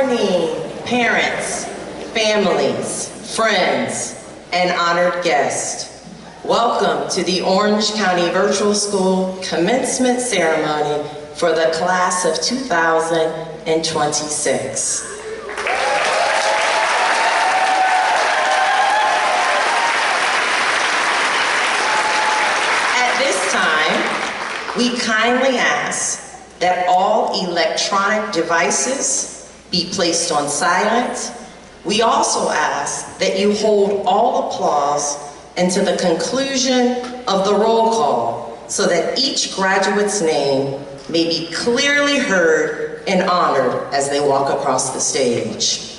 morning, parents, families, friends, and honored guests. Welcome to the Orange County Virtual School Commencement Ceremony for the class of 2026. At this time, we kindly ask that all electronic devices be placed on silent. We also ask that you hold all applause until the conclusion of the roll call so that each graduate's name may be clearly heard and honored as they walk across the stage.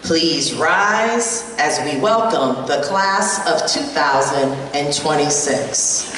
Please rise as we welcome the class of 2026.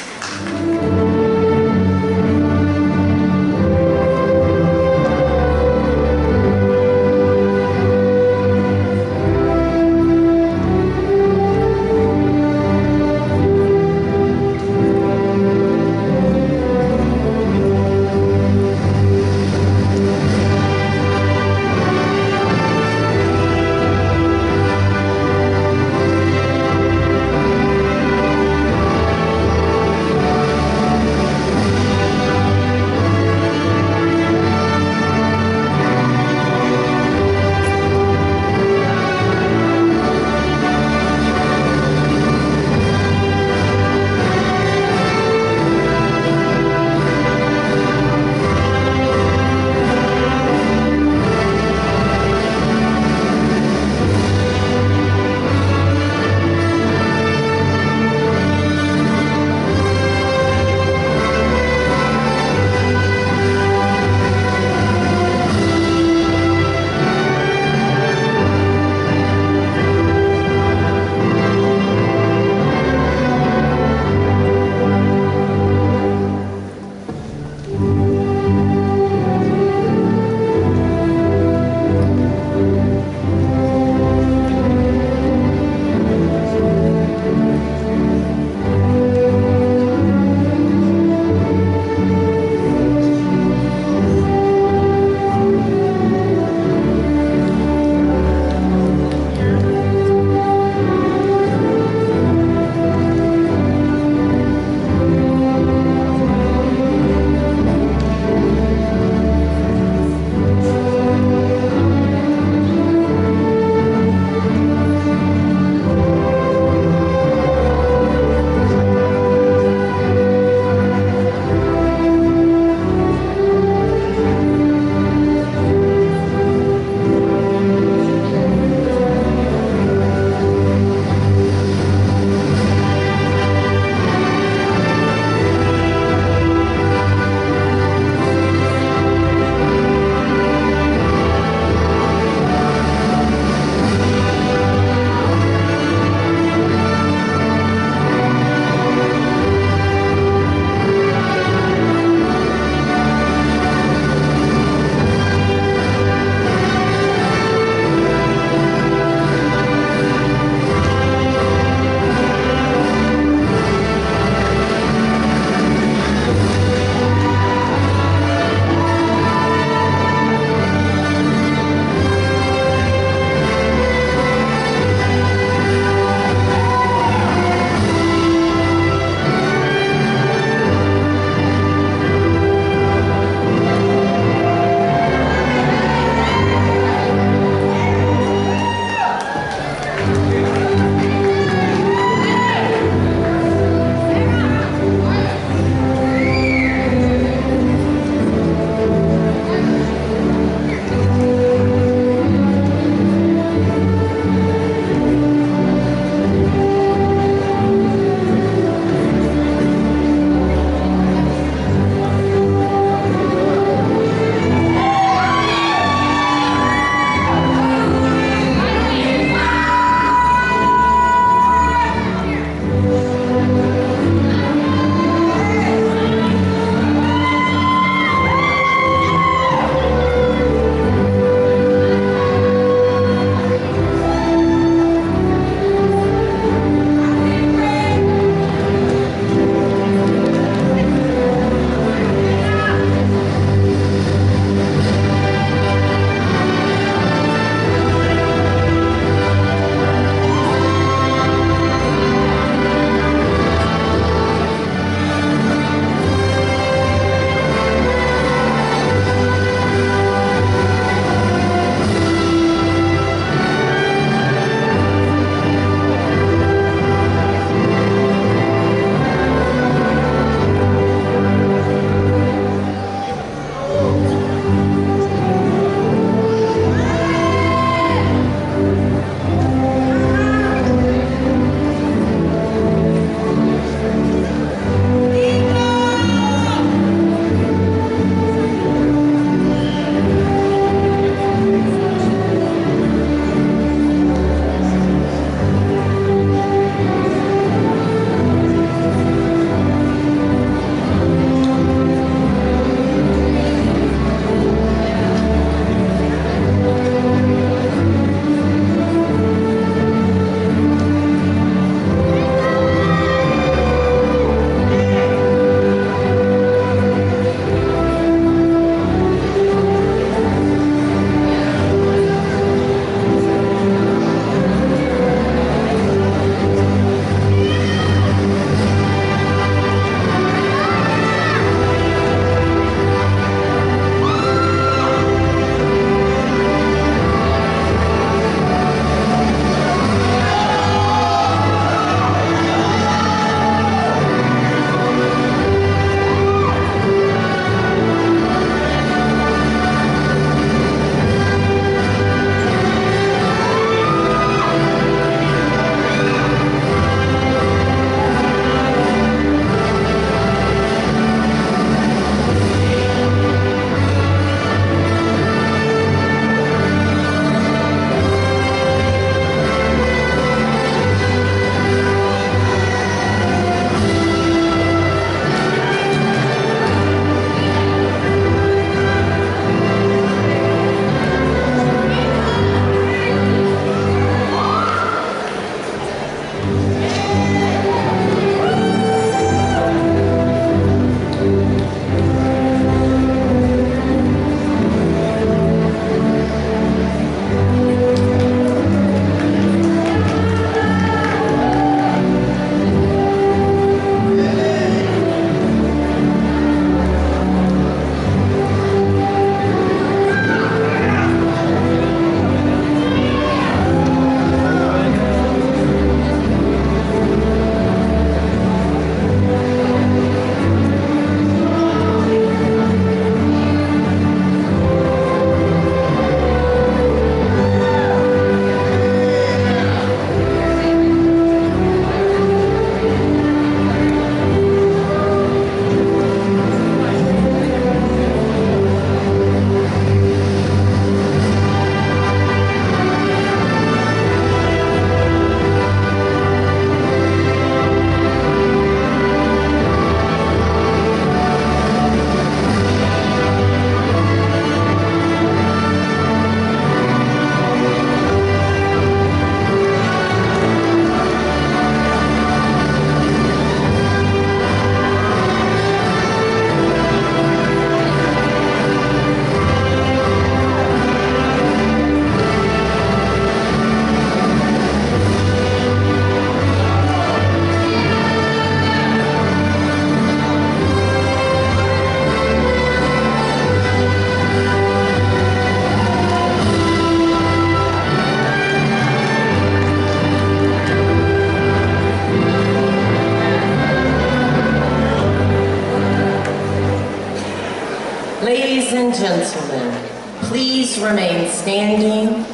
and gentlemen, please remain standing.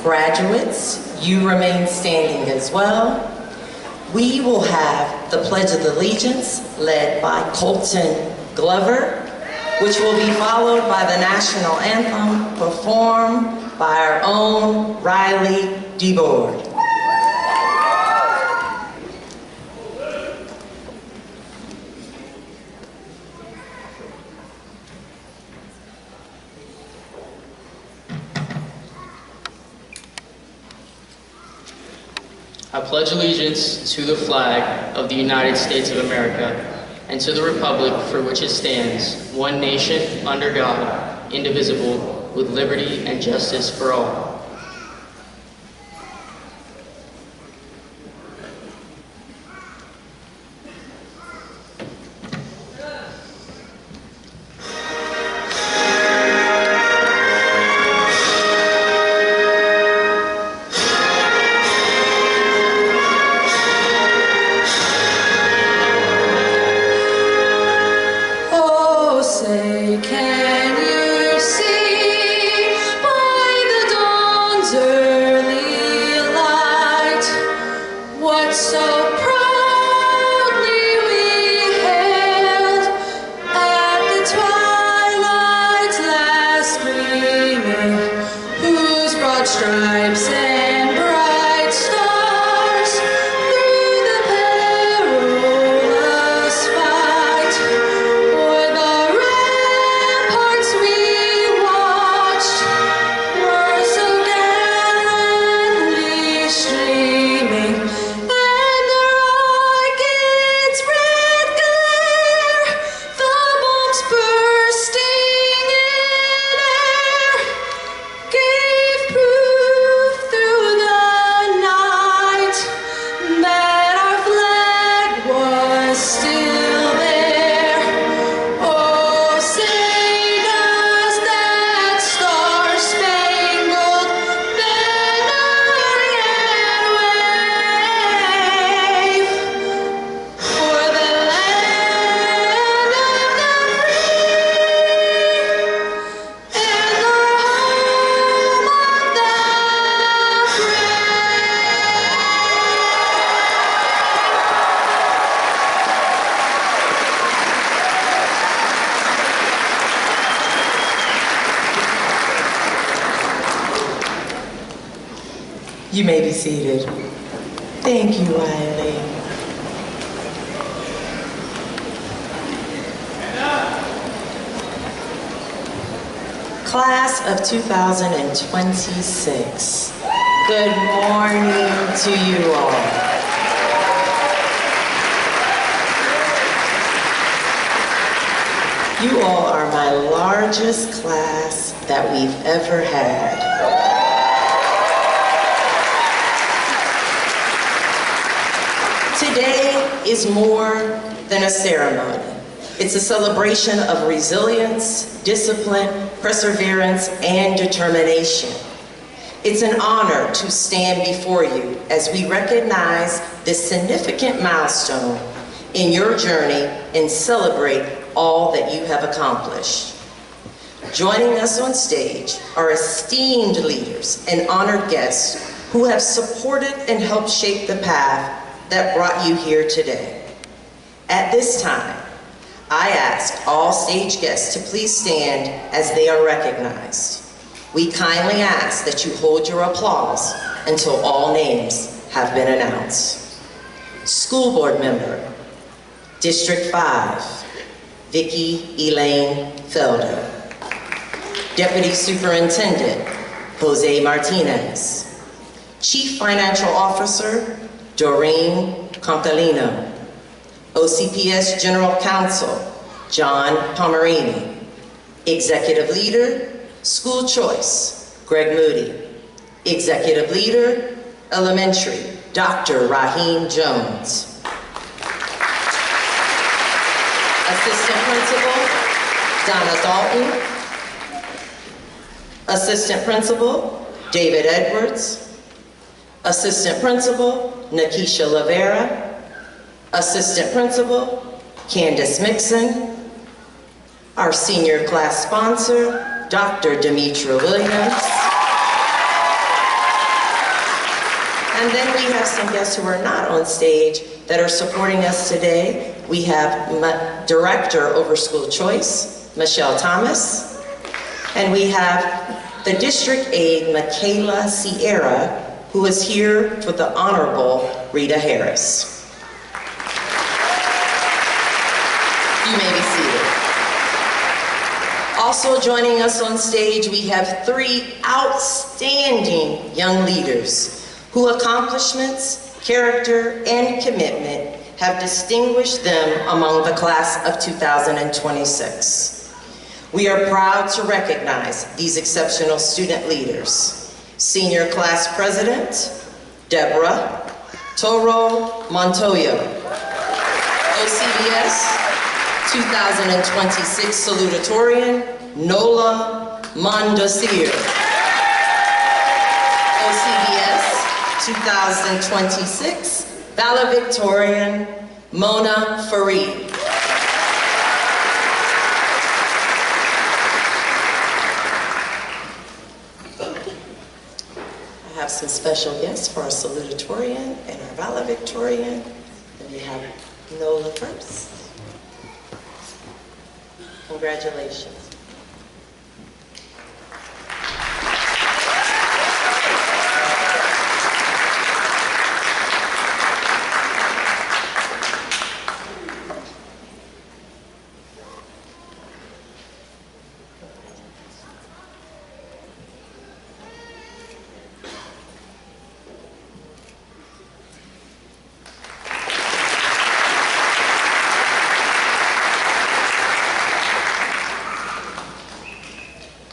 Graduates, you remain standing as well. We will have the Pledge of Allegiance led by Colton Glover, which will be followed by the national anthem performed by our own Riley DeBoard. I pledge allegiance to the flag of the United States of America and to the republic for which it stands, one nation, under God, indivisible, with liberty and justice for all. Stripes and bright stars through the perilous fight. O'er the ramparts we watched were so gallantly streaming, and the rocket's red glare, the bombs bursting in air, gave proof through the night that our flag was still there. Oh, say does that star-spangled banner yet wave for the land of the free and the home of the You may be seated. Thank you, Riley. Class of 2026. Good morning to you all. You all are my largest class that we've ever had. Today is more than a ceremony. It's a celebration of resilience, discipline, perseverance, and determination. It's an honor to stand before you as we recognize this significant milestone in your journey and celebrate all that you have accomplished. Joining us on stage are esteemed leaders and honored guests who have supported and helped shape the path that brought you here today. At this time, I ask all stage guests to please stand as they are recognized. We kindly ask that you hold your applause until all names have been announced. School Board Member, District 5, Vicki Elaine Felder. Deputy Superintendent, Jose Martinez. Chief Financial Officer, Doreen Concalino. OCPS General Counsel, John Pomerini. Executive Leader, School Choice, Greg Moody. Executive Leader, Elementary, Dr. Raheem Jones. Assistant Principal, Donna Dalton. Assistant Principal, David Edwards. Assistant Principal, Nakisha Lavera. Assistant Principal, Candace Mixon. Our senior class sponsor, Dr. Demetra Williams. And then we have some guests who are not on stage that are supporting us today. We have Director over School Choice, Michelle Thomas. And we have the District Aide, Michaela Sierra, who is here for the Honorable Rita Harris. You may be seated. Also joining us on stage, we have 3 outstanding young leaders whose accomplishments, character, and commitment have distinguished them among the class of 2026. We are proud to recognize these exceptional student leaders. Senior Class President, Deborah Toro Montoya. OCVS 2026 Salutatorian, Nola Mondosir. OCVS 2026 Valedictorian, Mona Fareed. I have some special guests for our salutatorian and our valedictorian. And we have Nola first. Congratulations.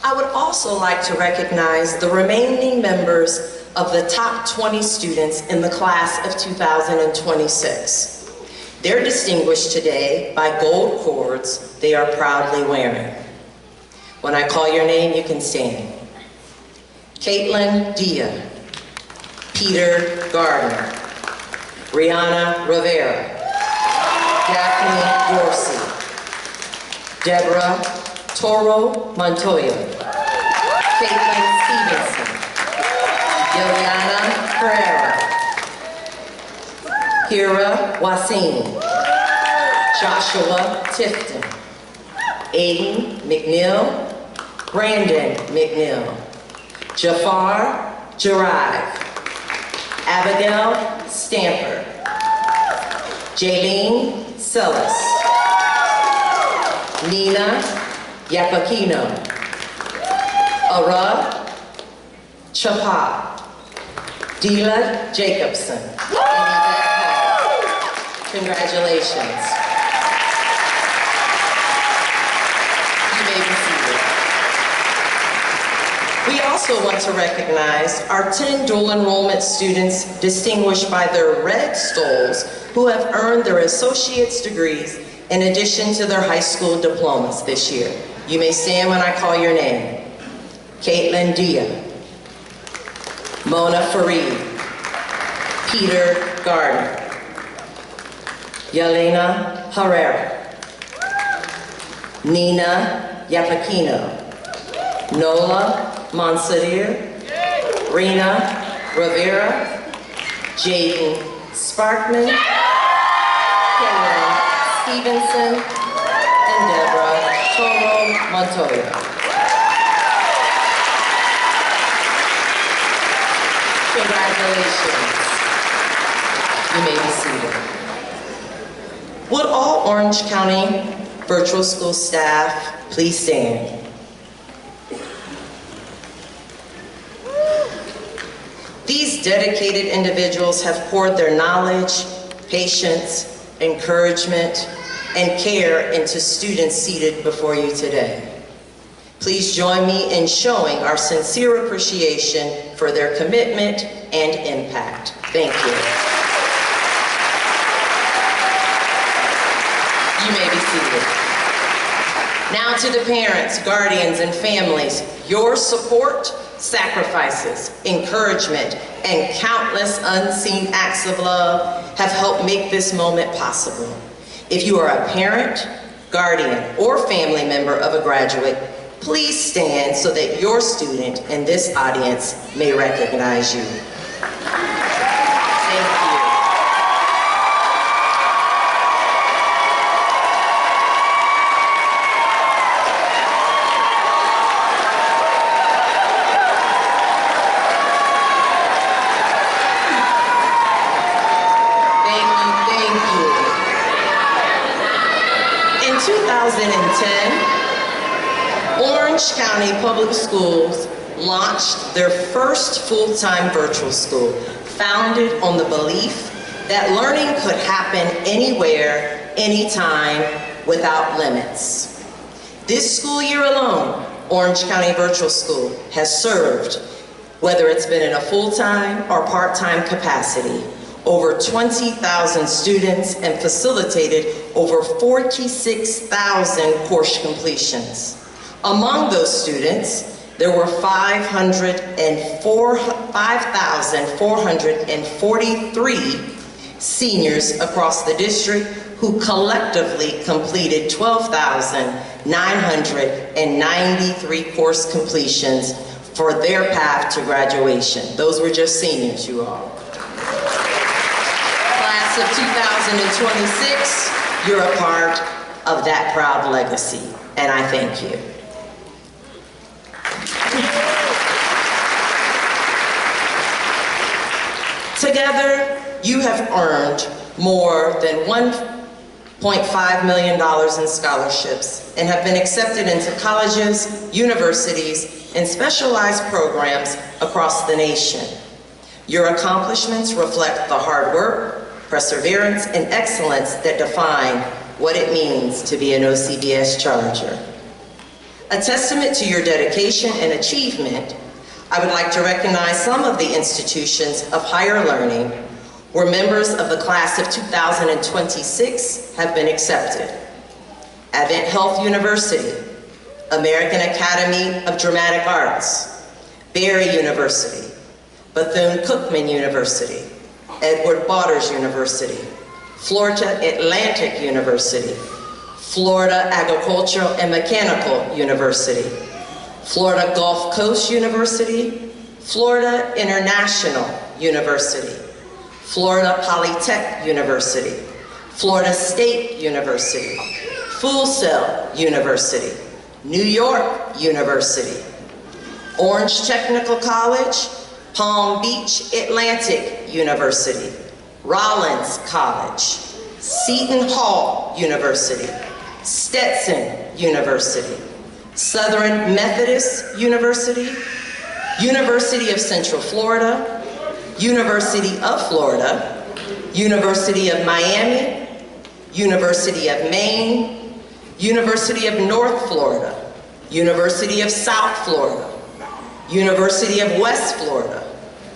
I would also like to recognize the remaining members of the top 20 students in the class of 2026. They're distinguished today by gold cords they are proudly wearing. When I call your name, you can stand. Caitlin Dia, Peter Gardner, Rihanna Rivera, Daphne Dorsey, Deborah Toro Montoya, Caitlin Stevenson, Yoliana Herrera, Hira Wasim, Joshua Tifton, Aiden McNeil, Brandon McNeil, Jafar Jarive, Abigail Stamper, Jaylene Sellis, Nina Yapakino, Ara Chapa, Dila Jacobson, and Yvette Hall. Congratulations. You may be seated. We also want to recognize our 10 dual enrollment students distinguished by their red stoles who have earned their associate's degrees in addition to their high school diplomas this year. You may stand when I call your name. Caitlin Dia, Mona Fareed, Peter Gardner, Yelena Herrera, Nina Yapakino, Nola Monsadir, Rena Rivera, Jaden Sparkman, Cameron Stevenson, and Deborah Toro Montoya. Congratulations. You may be seated. Would all Orange County virtual school staff please stand? These dedicated individuals have poured their knowledge, patience, encouragement, and care into students seated before you today. Please join me in showing our sincere appreciation for their commitment and impact. Thank you. You may be seated. Now to the parents, guardians, and families, your support, sacrifices, encouragement, and countless unseen acts of love have helped make this moment possible. If you are a parent, guardian, or family member of a graduate, Please stand so that your student in this audience may recognize you. Thank you. Thank you. In 2010, Orange County Public Schools launched their first full-time virtual school, founded on the belief that learning could happen anywhere, anytime, without limits. This school year alone, Orange County Virtual School has served, whether it's been in a full-time or part-time capacity, over 20,000 students and facilitated over 46,000 course completions. Among those students, there were 5,443 seniors across the district who collectively completed 12,993 course completions for their path to graduation. Those were just seniors, you all. Class of 2026, you're a part of that proud legacy, and I thank you. Together, you have earned more than $1.5 million in scholarships and have been accepted into colleges, universities, and specialized programs across the nation. Your accomplishments reflect the hard work, perseverance, and excellence that define what it means to be an OCVS Charger. A testament to your dedication and achievement, I would like to recognize some of the institutions of higher learning where members of the class of 2026 have been accepted. Advent Health University, American Academy of Dramatic Arts, Barry University, Bethune-Cookman University, Edward Waters University, Florida Atlantic University, Florida Agricultural and Mechanical University, Florida Gulf Coast University, Florida International University, Florida Polytech University, Florida State University, Full Sail University, New York University, Orange Technical College, Palm Beach Atlantic University, Rollins College, Seton Hall University, Stetson University, Southern Methodist University, University of Central Florida, University of Florida, University of Miami, University of Maine, University of North Florida, University of South Florida, University of West Florida,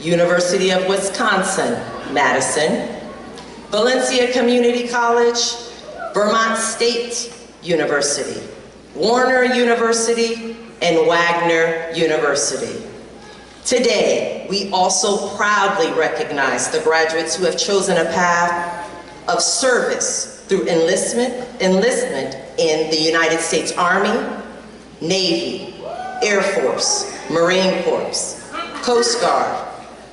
University of Wisconsin, Madison, Valencia Community College, Vermont State University, Warner University, and Wagner University. Today, we also proudly recognize the graduates who have chosen a path of service through enlistment in the United States Army, Navy, Air Force, Marine Corps, Coast Guard,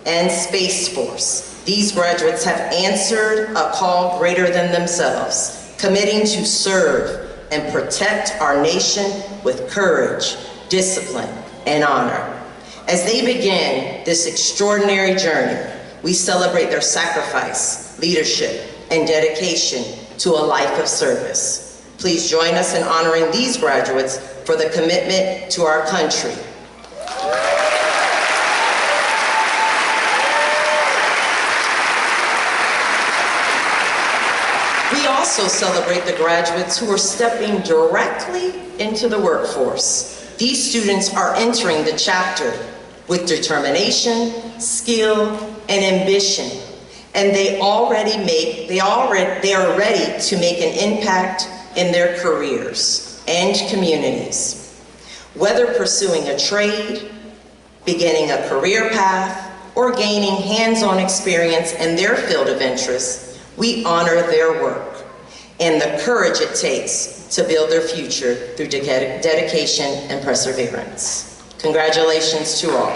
and Space Force. These graduates have answered a call greater than themselves, committing to serve and protect our nation with courage, discipline, and honor. As they begin this extraordinary journey, we celebrate their sacrifice, leadership, and dedication to a life of service. Please join us in honoring these graduates for the commitment to our country. We also celebrate the graduates who are stepping directly into the workforce. These students are entering the chapter with determination, skill, and ambition, and they are ready to make an impact in their careers and communities. Whether pursuing a trade, beginning a career path, or gaining hands-on experience in their field of interest, we honor their work. and the courage it takes to build their future through dedication and perseverance. Congratulations to all.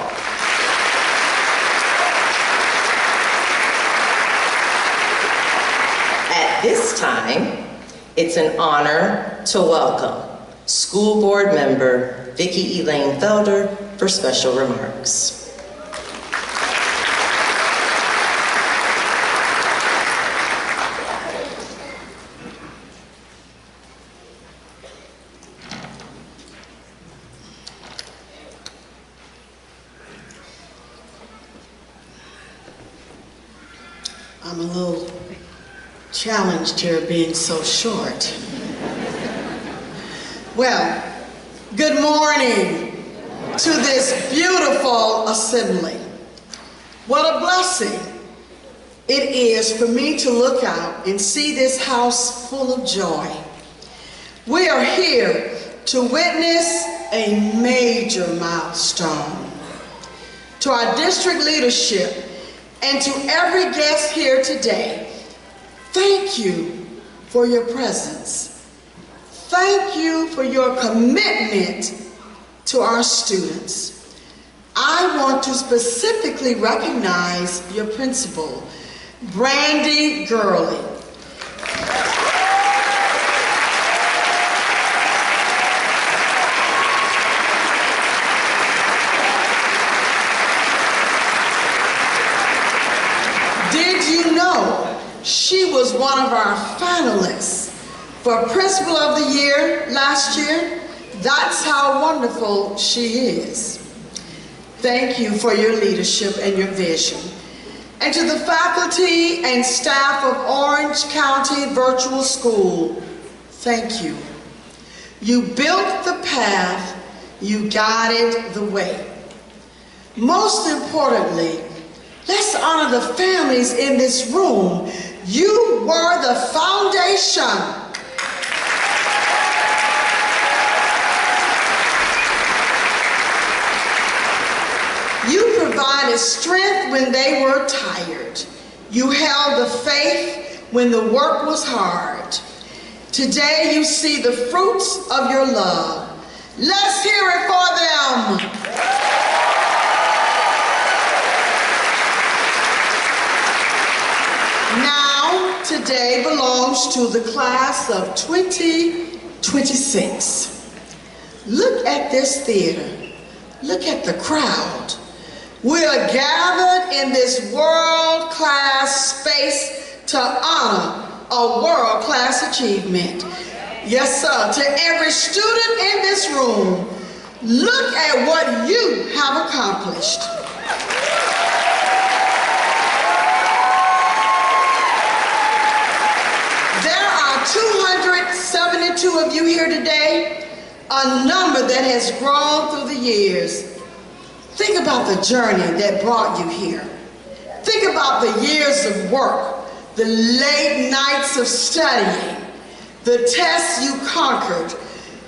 At this time, it's an honor to welcome School Board Member Vicki Elaine Felder for special remarks. I'm a little challenged here being so short. Well, good morning to this beautiful assembly. What a blessing it is for me to look out and see this house full of joy. We are here to witness a major milestone. To our district leadership and to every guest here today, thank you for your presence. Thank you for your commitment to our students. I want to specifically recognize your principal, Brandy Gurley. Did you know she was one of our finalists for Principal of the Year last year? That's how wonderful she is. Thank you for your leadership and your vision. And to the faculty and staff of Orange County Virtual School, thank you. You built the path, you guided the way. Most importantly, let's honor the families in this room. You were the foundation. You provided strength when they were tired. You held the faith when the work was hard. Today you see the fruits of your love. Let's hear it for them. Now, today belongs to the class of 2026. Look at this theater. Look at the crowd. We are gathered in this world-class space to honor a world-class achievement. Yes, sir. To every student in this room, look at what you have accomplished. There are 272 of you here today, a number that has grown through the years. Think about the journey that brought you here. Think about the years of work, the late nights of studying, the tests you conquered.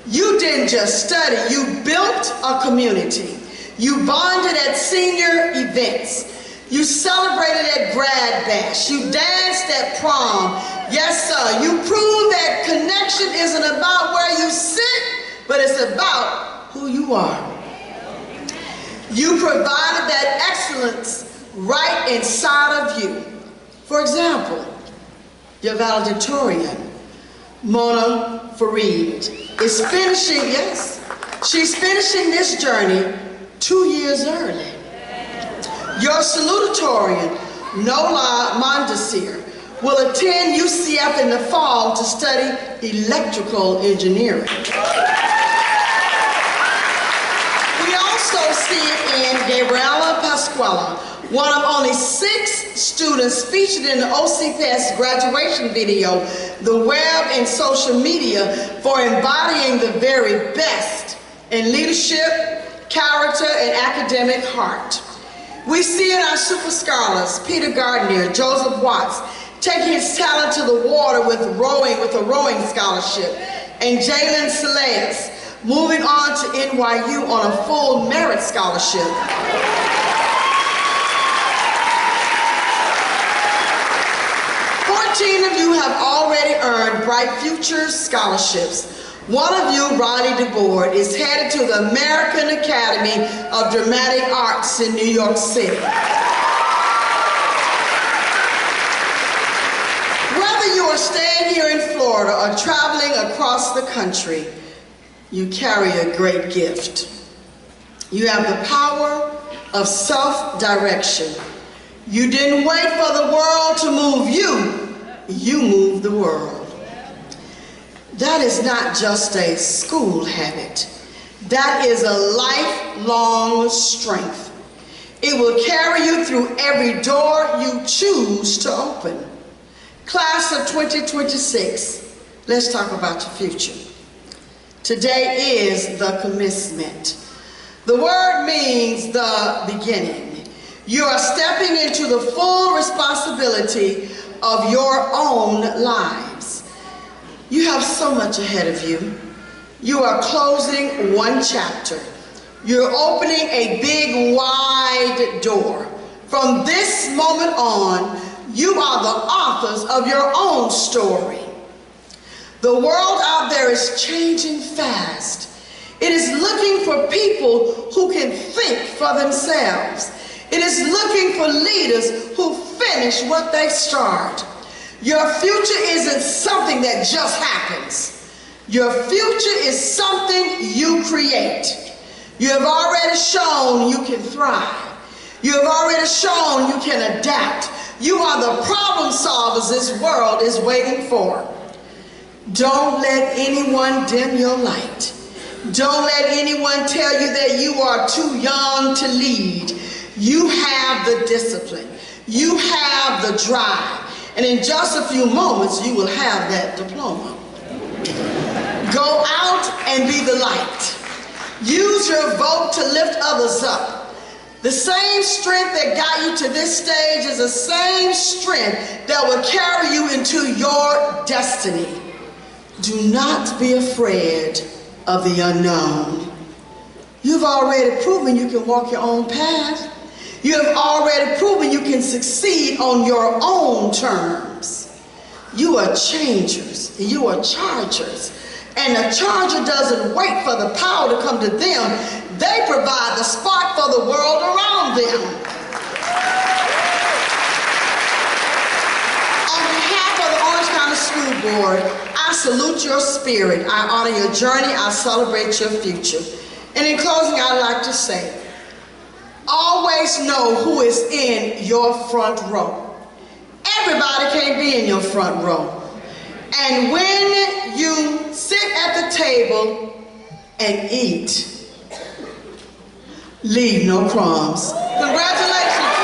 You didn't just study, you built a community. You bonded at senior events. You celebrated at grad bash. You danced at prom. Yes, sir, you proved that connection isn't about where you sit, but it's about who you are. You provided that excellence right inside of you. For example, your valedictorian, Mona Fareed, is finishing, yes, she's finishing this journey 2 years early. Your salutatorian, Nola Mondesir, will attend UCF in the fall to study electrical engineering. See it in Gabriela Pasquella, one of only 6 students featured in the OCVS graduation video, the web and social media, for embodying the very best in leadership, character, and academic heart. We see in our super scholars, Peter Gardner, Joseph Watts, taking his talent to the water with a rowing scholarship, and Jalen Saleas, moving on to NYU on a full merit scholarship. 14 of you have already earned Bright Futures scholarships. One of you, Ronnie DeBoard, is headed to the American Academy of Dramatic Arts in New York City. Whether you are staying here in Florida or traveling across the country, you carry a great gift. You have the power of self-direction. You didn't wait for the world to move you, you moved the world. That is not just a school habit. That is a lifelong strength. It will carry you through every door you choose to open. Class of 2026, let's talk about your future. Today is the commencement. The word means the beginning. You are stepping into the full responsibility of your own lives. You have so much ahead of you. You are closing one chapter. You're opening a big, wide door. From this moment on, you are the authors of your own story. The world out there is changing fast. It is looking for people who can think for themselves. It is looking for leaders who finish what they start. Your future isn't something that just happens. Your future is something you create. You have already shown you can thrive. You have already shown you can adapt. You are the problem solvers this world is waiting for. Don't let anyone dim your light. Don't let anyone tell you that you are too young to lead. You have the discipline. You have the drive. And in just a few moments, you will have that diploma. Go out and be the light. Use your vote to lift others up. The same strength that got you to this stage is the same strength that will carry you into your destiny. Do not be afraid of the unknown. You've already proven you can walk your own path. You have already proven you can succeed on your own terms. You are changers, and you are chargers. And a charger doesn't wait for the power to come to them. They provide the spark for the world around them. On behalf of the Orange County School Board, I salute your spirit. I honor your journey. I celebrate your future. And in closing, I'd like to say, always know who is in your front row. Everybody can't be in your front row. And when you sit at the table and eat, leave no crumbs. Congratulations,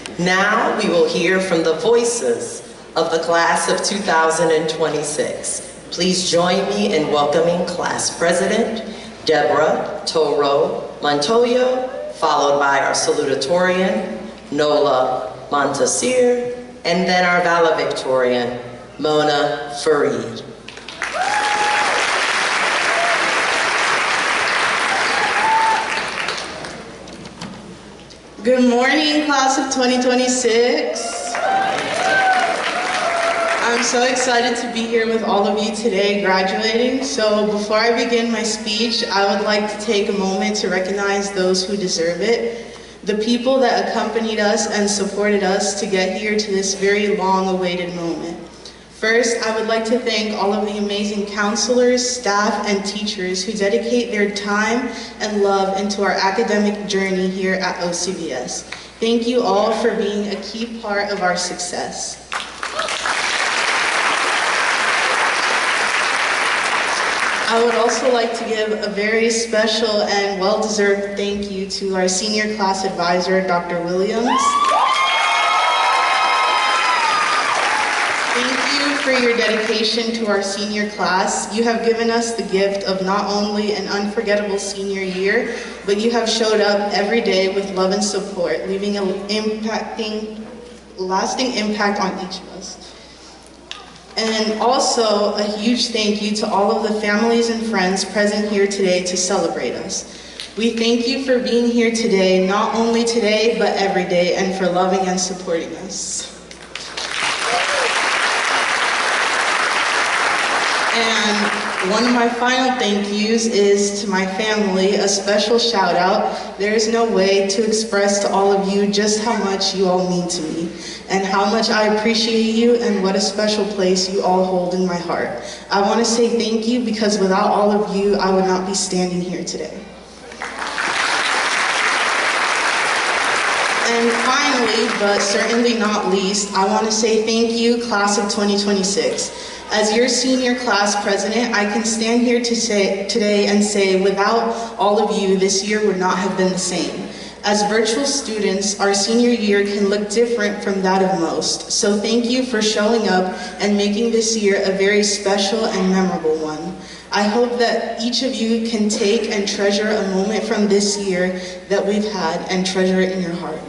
2026. Now we will hear from the voices of the class of 2026. Please join me in welcoming Class President Deborah Toro Montoya, followed by our salutatorian, Nola Montasir, and then our valedictorian, Mona Fareed. Good morning, class of 2026. I'm so excited to be here with all of you today graduating. So before I begin my speech, I would like to take a moment to recognize those who deserve it. The people that accompanied us and supported us to get here to this very long-awaited moment. First, I would like to thank all of the amazing counselors, staff, and teachers who dedicate their time and love into our academic journey here at OCVS. Thank you all for being a key part of our success. I would also like to give a very special and well-deserved thank you to our senior class advisor, Dr. Williams. Thank you for your dedication to our senior class. You have given us the gift of not only an unforgettable senior year, but you have showed up every day with love and support, leaving a lasting impact on each of us. And also a huge thank you to all of the families and friends present here today to celebrate us. We thank you for being here today, not only today, but every day, and for loving and supporting us. And one of my final thank yous is to my family, a special shout out. There is no way to express to all of you just how much you all mean to me, and how much I appreciate you, and what a special place you all hold in my heart. I want to say thank you, because without all of you, I would not be standing here today. And finally, but certainly not least, I want to say thank you, class of 2026. As your senior class president, I can stand here today and say, without all of you, this year would not have been the same. As virtual students, our senior year can look different from that of most. So thank you for showing up and making this year a very special and memorable one. I hope that each of you can take and treasure a moment from this year that we've had and treasure it in your heart.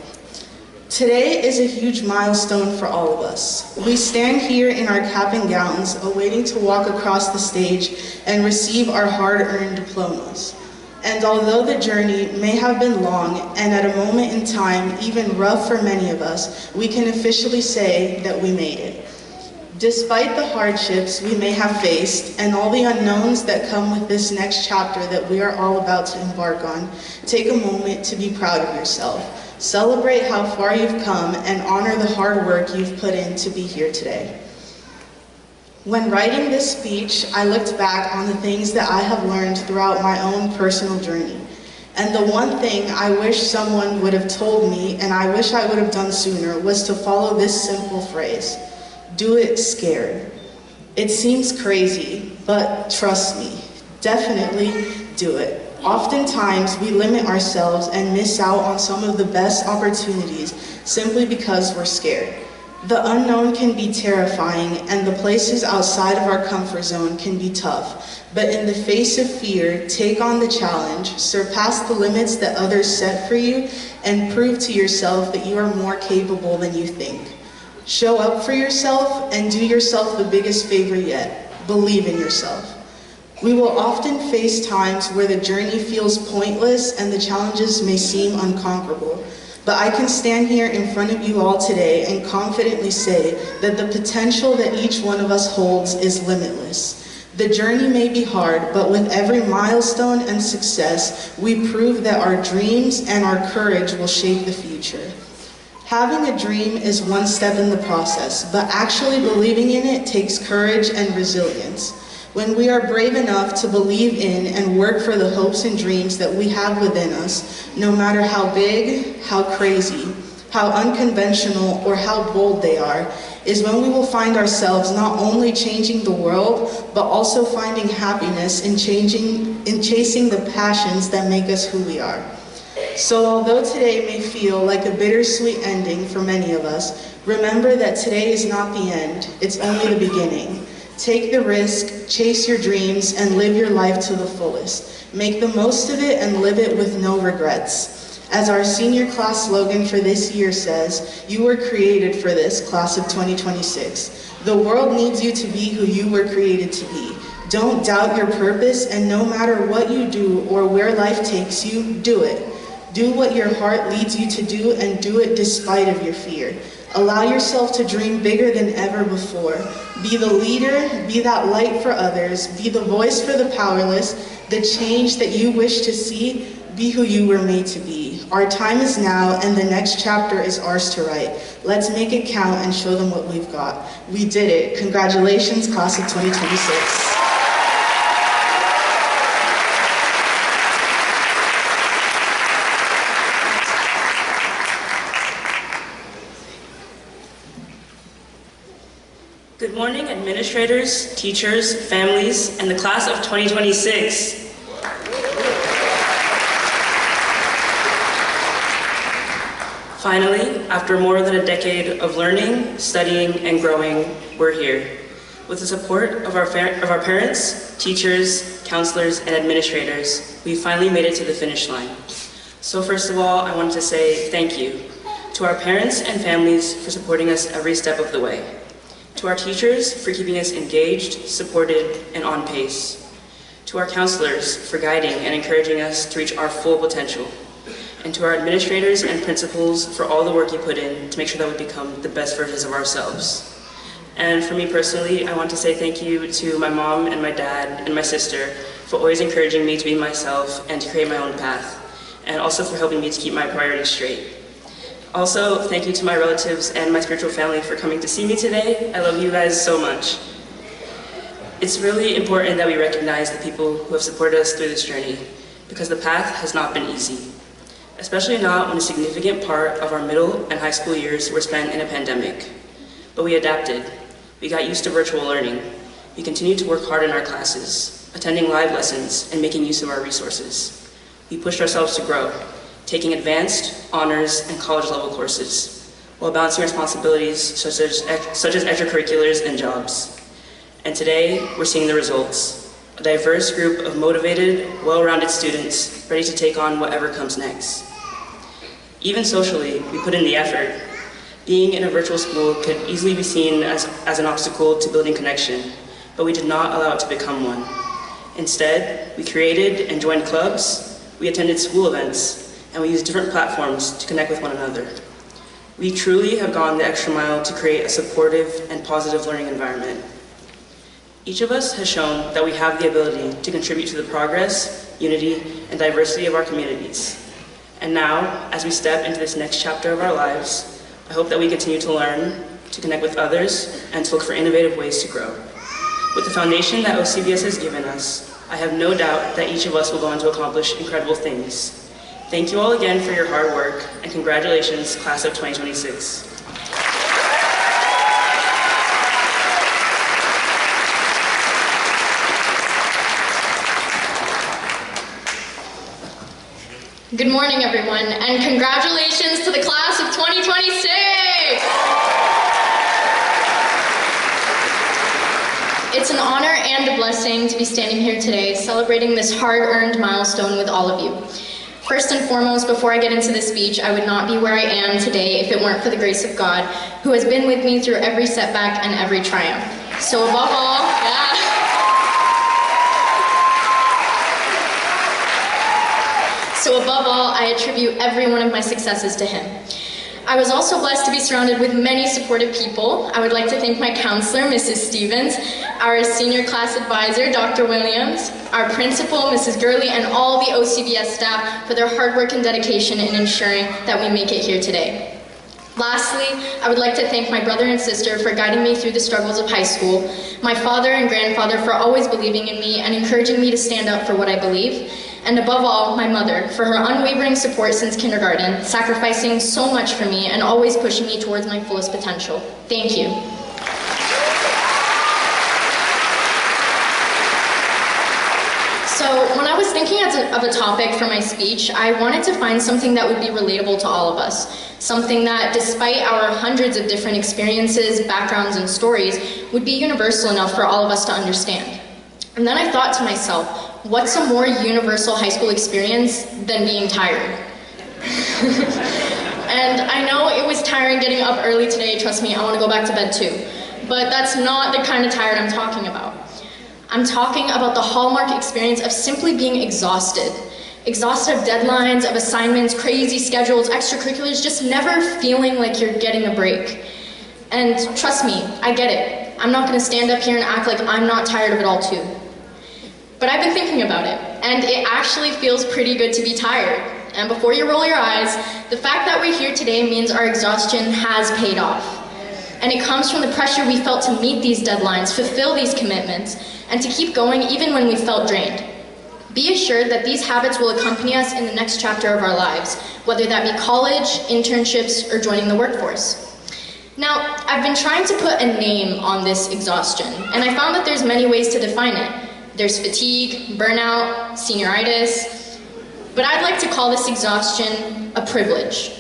Today is a huge milestone for all of us. We stand here in our cap and gowns, awaiting to walk across the stage and receive our hard-earned diplomas. And although the journey may have been long, and at a moment in time, even rough for many of us, we can officially say that we made it. Despite the hardships we may have faced, and all the unknowns that come with this next chapter that we are all about to embark on, take a moment to be proud of yourself. Celebrate how far you've come and honor the hard work you've put in to be here today. When writing this speech, I looked back on the things that I have learned throughout my own personal journey. And the one thing I wish someone would have told me, and I wish I would have done sooner, was to follow this simple phrase: do it scared. It seems crazy, but trust me, definitely do it. Oftentimes, we limit ourselves and miss out on some of the best opportunities simply because we're scared. The unknown can be terrifying, and the places outside of our comfort zone can be tough. But in the face of fear, take on the challenge, surpass the limits that others set for you, and prove to yourself that you are more capable than you think. Show up for yourself and do yourself the biggest favor yet: believe in yourself. We will often face times where the journey feels pointless and the challenges may seem unconquerable. But I can stand here in front of you all today and confidently say that the potential that each one of us holds is limitless. The journey may be hard, but with every milestone and success, we prove that our dreams and our courage will shape the future. Having a dream is one step in the process, but actually believing in it takes courage and resilience. When we are brave enough to believe in and work for the hopes and dreams that we have within us, no matter how big, how crazy, how unconventional, or how bold they are, is when we will find ourselves not only changing the world, but also finding happiness in chasing the passions that make us who we are. So although today may feel like a bittersweet ending for many of us, remember that today is not the end, it's only the beginning. Take the risk, chase your dreams, and live your life to the fullest. Make the most of it and live it with no regrets. As our senior class slogan for this year says, you were created for this, class of 2026. The world needs you to be who you were created to be. Don't doubt your purpose, and no matter what you do or where life takes you, do it. Do what your heart leads you to do, and do it despite of your fear. Allow yourself to dream bigger than ever before. Be the leader, be that light for others, be the voice for the powerless, the change that you wish to see, be who you were made to be. Our time is now, and the next chapter is ours to write. Let's make it count and show them what we've got. We did it. Congratulations, class of 2026. Good morning, administrators, teachers, families, and the class of 2026. Finally, after more than a decade of learning, studying, and growing, we're here. With the support of our parents, teachers, counselors, and administrators, we finally made it to the finish line. So first of all, I wanted to say thank you to our parents and families for supporting us every step of the way. To our teachers for keeping us engaged, supported, and on pace. To our counselors for guiding and encouraging us to reach our full potential. And to our administrators and principals for all the work you put in to make sure that we become the best versions of ourselves. And for me personally, I want to say thank you to my mom and my dad and my sister for always encouraging me to be myself and to create my own path, and also for helping me to keep my priorities straight. Also, thank you to my relatives and my spiritual family for coming to see me today. I love you guys so much. It's really important that we recognize the people who have supported us through this journey, because the path has not been easy, especially not when a significant part of our middle and high school years were spent in a pandemic. But we adapted. We got used to virtual learning. We continued to work hard in our classes, attending live lessons, and making use of our resources. We pushed ourselves to grow, taking advanced, honors, and college-level courses, while balancing responsibilities such as extracurriculars and jobs. And today, we're seeing the results. A diverse group of motivated, well-rounded students ready to take on whatever comes next. Even socially, we put in the effort. Being in a virtual school could easily be seen as an obstacle to building connection, but we did not allow it to become one. Instead, we created and joined clubs, we attended school events, and we used different platforms to connect with one another. We truly have gone the extra mile to create a supportive and positive learning environment. Each of us has shown that we have the ability to contribute to the progress, unity, and diversity of our communities. And now, as we step into this next chapter of our lives, I hope that we continue to learn, to connect with others, and to look for innovative ways to grow. With the foundation that OCVS has given us, I have no doubt that each of us will go on to accomplish incredible things. Thank you all again for your hard work, and congratulations, class of 2026. Good morning, everyone, and congratulations to the class of 2026! It's an honor and a blessing to be standing here today, celebrating this hard-earned milestone with all of you. First and foremost, before I get into this speech, I would not be where I am today if it weren't for the grace of God, who has been with me through every setback and every triumph. So above all, I attribute every one of my successes to him. I was also blessed to be surrounded with many supportive people. I would like to thank my counselor, Mrs. Stevens, our senior class advisor, Dr. Williams, our principal, Mrs. Gurley, and all the OCVS staff for their hard work and dedication in ensuring that we make it here today. Lastly, I would like to thank my brother and sister for guiding me through the struggles of high school, my father and grandfather for always believing in me and encouraging me to stand up for what I believe, and above all, my mother for her unwavering support since kindergarten, sacrificing so much for me and always pushing me towards my fullest potential. Thank you. So when I was thinking of a topic for my speech, I wanted to find something that would be relatable to all of us. Something that, despite our hundreds of different experiences, backgrounds, and stories, would be universal enough for all of us to understand. And then I thought to myself, what's a more universal high school experience than being tired? And I know it was tiring getting up early today, trust me, I want to go back to bed too. But that's not the kind of tired I'm talking about. I'm talking about the hallmark experience of simply being exhausted. Exhausted of deadlines, of assignments, crazy schedules, extracurriculars, just never feeling like you're getting a break. And trust me, I get it. I'm not going to stand up here and act like I'm not tired of it all too. But I've been thinking about it, and it actually feels pretty good to be tired. And before you roll your eyes, the fact that we're here today means our exhaustion has paid off. And it comes from the pressure we felt to meet these deadlines, fulfill these commitments, and to keep going even when we felt drained. Be assured that these habits will accompany us in the next chapter of our lives, whether that be college, internships, or joining the workforce. Now, I've been trying to put a name on this exhaustion, and I found that there's many ways to define it. There's fatigue, burnout, senioritis, but I'd like to call this exhaustion a privilege.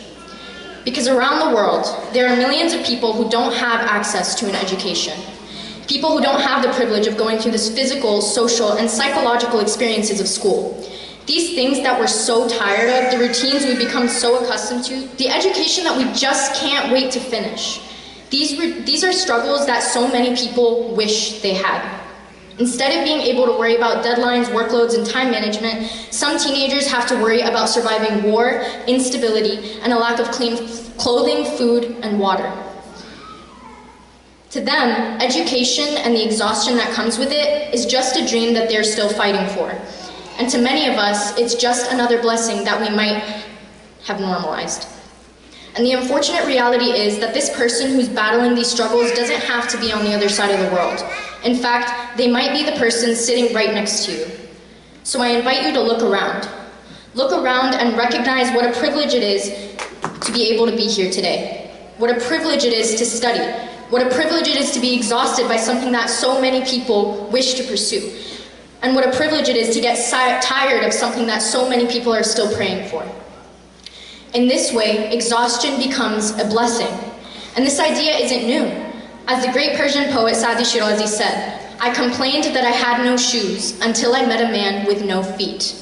Because around the world, there are millions of people who don't have access to an education. People who don't have the privilege of going through this physical, social, and psychological experiences of school. These things that we're so tired of, the routines we've become so accustomed to, the education that we just can't wait to finish. These are struggles that so many people wish they had. Instead of being able to worry about deadlines, workloads, and time management, some teenagers have to worry about surviving war, instability, and a lack of clean clothing, food, and water. To them, education and the exhaustion that comes with it is just a dream that they're still fighting for. And to many of us, it's just another blessing that we might have normalized. And the unfortunate reality is that this person who's battling these struggles doesn't have to be on the other side of the world. In fact, they might be the person sitting right next to you. So I invite you to look around. Look around and recognize what a privilege it is to be able to be here today. What a privilege it is to study. What a privilege it is to be exhausted by something that so many people wish to pursue. And what a privilege it is to get tired of something that so many people are still praying for. In this way, exhaustion becomes a blessing. And this idea isn't new. As the great Persian poet Sadi Shirazi said, "I complained that I had no shoes until I met a man with no feet."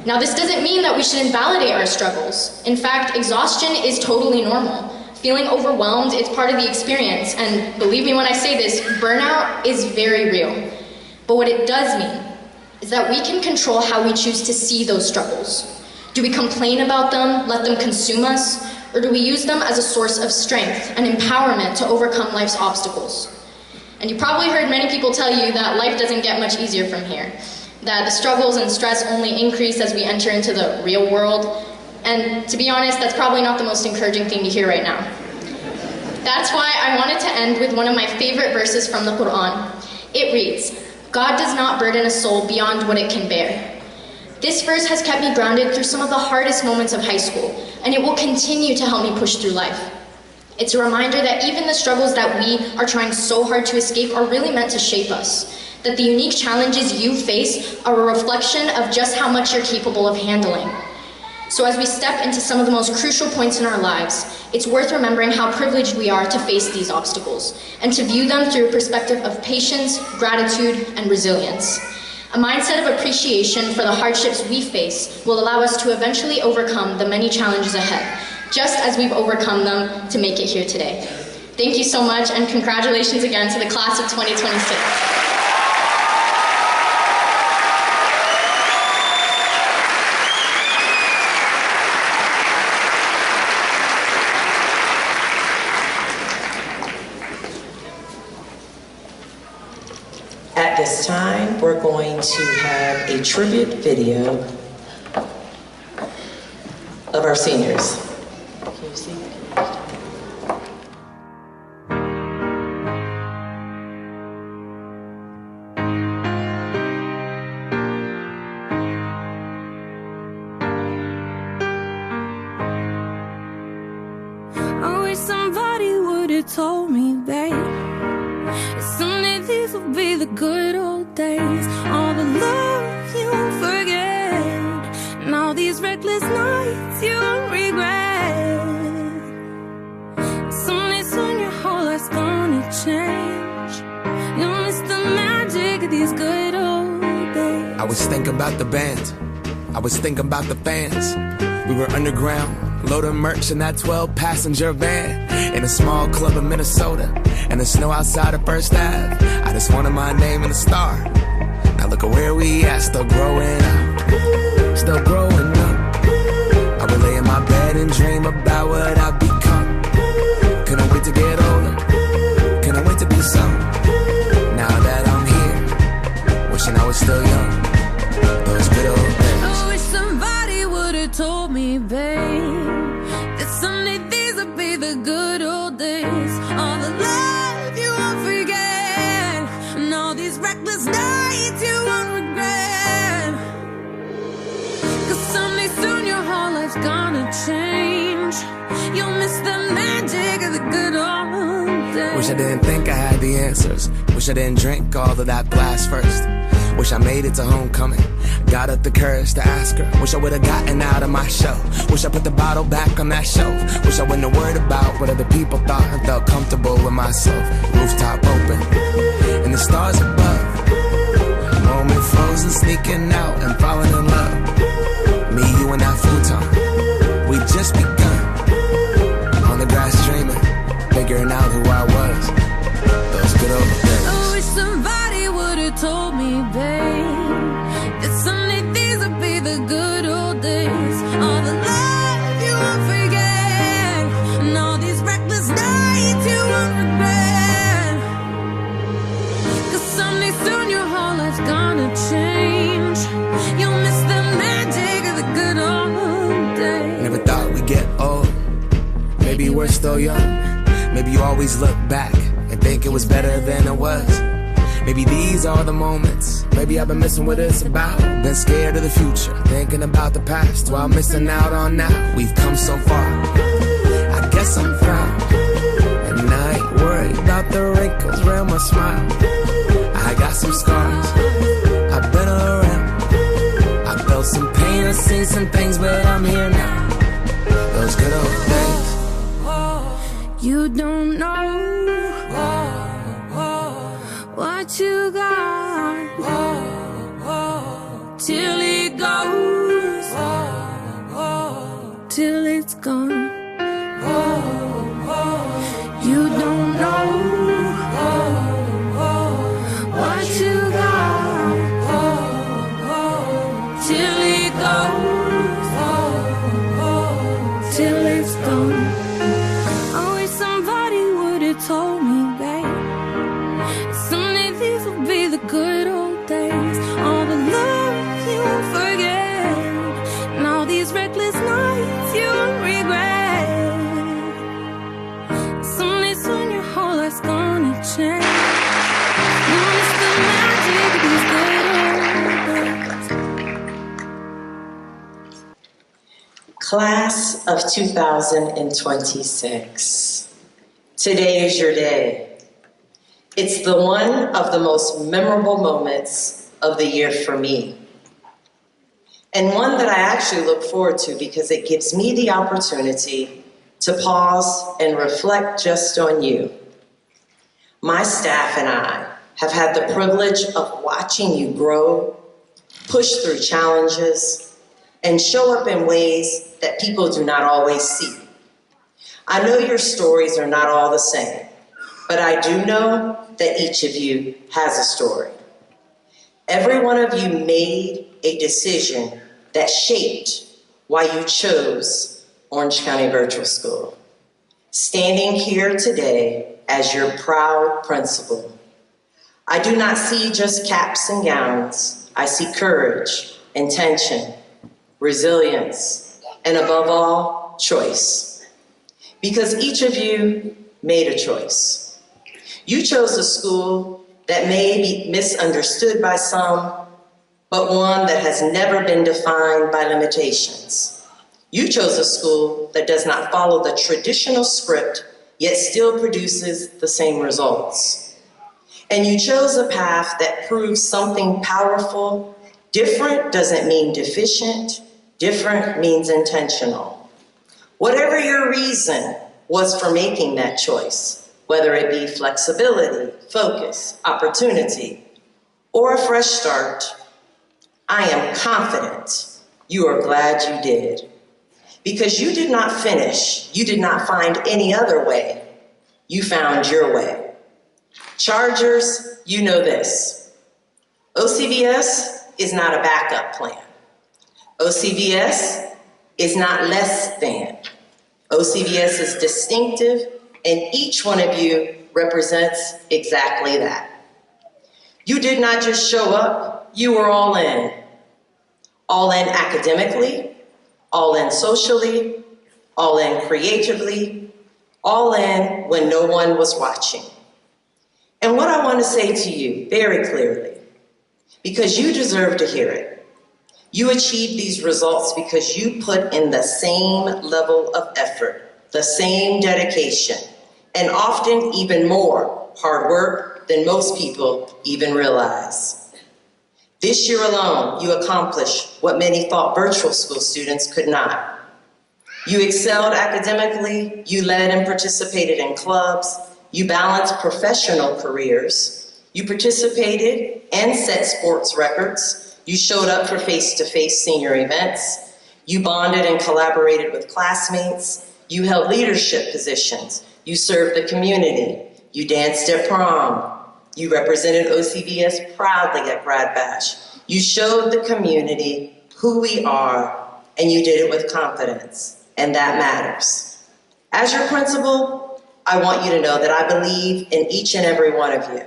Now, this doesn't mean that we should invalidate our struggles. In fact, exhaustion is totally normal. Feeling overwhelmed is part of the experience, and believe me when I say this, burnout is very real. But what it does mean is that we can control how we choose to see those struggles. Do we complain about them, let them consume us, or do we use them as a source of strength and empowerment to overcome life's obstacles? And you probably heard many people tell you that life doesn't get much easier from here, that the struggles and stress only increase as we enter into the real world. And to be honest, that's probably not the most encouraging thing to hear right now. That's why I wanted to end with one of my favorite verses from the Quran. It reads, "God does not burden a soul beyond what it can bear." This verse has kept me grounded through some of the hardest moments of high school, and it will continue to help me push through life. It's a reminder that even the struggles that we are trying so hard to escape are really meant to shape us, that the unique challenges you face are a reflection of just how much you're capable of handling. So as we step into some of the most crucial points in our lives, it's worth remembering how privileged we are to face these obstacles, and to view them through a perspective of patience, gratitude, and resilience. A mindset of appreciation for the hardships we face will allow us to eventually overcome the many challenges ahead, just as we've overcome them to make it here today. Thank you so much, and congratulations again to the class of 2026. At this time, we're going to have a tribute video of our seniors. Can you see? I wish somebody would have told me, babe, someday these will be the good old days. All the love you won't forget, and all these reckless nights you won't regret. Someday soon your whole life's gonna change. You'll miss the magic of these good old days. I was thinking about the band, I was thinking about the fans. We were underground, loading merch in that 12-passenger van, in a small club in Minnesota, and the snow outside of First Ave. I just wanted my name in the star. Now look at where we at, still growing up, still growing up. I would lay in my bed and dream about what I've become. Couldn't wait to get older, couldn't wait to be some. Now that I'm here, wishing I was still young. Those good old days. I wish somebody would have told me, babe, that someday these would be the good old days. All the love you won't forget, and all these reckless nights you won't regret. 'Cause someday soon your whole life's gonna change. You'll miss the magic of the good old days. Wish I didn't think I had the answers. Wish I didn't drink all of that blast first. Wish I made it to homecoming, got up the courage to ask her. Wish I would've gotten out of my shell. Wish I put the bottle back on that shelf. Wish I wouldn't have worried about what other people thought, and felt comfortable with myself. Rooftop open, and the stars above. Moment frozen, sneaking out and falling in love. Me, you, and that futon, we just begun. On the grass dreaming, figuring out who still young. Maybe you always look back and think it was better than it was. Maybe these are the moments. Maybe I've been missing what it's about. Been scared of the future, thinking about the past while missing out on now. We've come so far, I guess I'm proud. And I ain't worried about the wrinkles around my smile. I got some scars, I've been around. I felt some pain, I've seen some things, but I'm here now. Those good old days. You don't know what you got till it goes, till it's gone. You don't know what you got till it goes, till it's gone. I wish somebody would have told me, babe, someday these will be the good old days. All the love you won't forget, and all these reckless nights you won't regret. Someday soon your whole life's gonna change. You miss the magic of these good old days. Class of 2026. Today is your day. It's the one of the most memorable moments of the year for me. And one that I actually look forward to because it gives me the opportunity to pause and reflect just on you. My staff and I have had the privilege of watching you grow, push through challenges, and show up in ways that people do not always see. I know your stories are not all the same, but I do know that each of you has a story. Every one of you made a decision that shaped why you chose Orange County Virtual School. Standing here today as your proud principal, I do not see just caps and gowns. I see courage, intention, resilience, and above all, choice. Because each of you made a choice. You chose a school that may be misunderstood by some, but one that has never been defined by limitations. You chose a school that does not follow the traditional script, yet still produces the same results. And you chose a path that proves something powerful. Different doesn't mean deficient. Different means intentional. Whatever your reason was for making that choice, whether it be flexibility, focus, opportunity, or a fresh start, I am confident you are glad you did. Because you did not finish, you did not find any other way, you found your way. Chargers, you know this. OCVS is not a backup plan. OCVS is not less than. OCVS is distinctive, and each one of you represents exactly that. You did not just show up, you were all in. All in academically, all in socially, all in creatively, all in when no one was watching. And what I want to say to you very clearly, because you deserve to hear it, you achieved these results because you put in the same level of effort, the same dedication, and often even more hard work than most people even realize. This year alone, you accomplished what many thought virtual school students could not. You excelled academically, you led and participated in clubs, you balanced professional careers, you participated and set sports records, you showed up for face-to-face senior events, you bonded and collaborated with classmates, you held leadership positions, you served the community, you danced at prom, you represented OCVS proudly at Grad Bash, you showed the community who we are, and you did it with confidence, and that matters. As your principal, I want you to know that I believe in each and every one of you.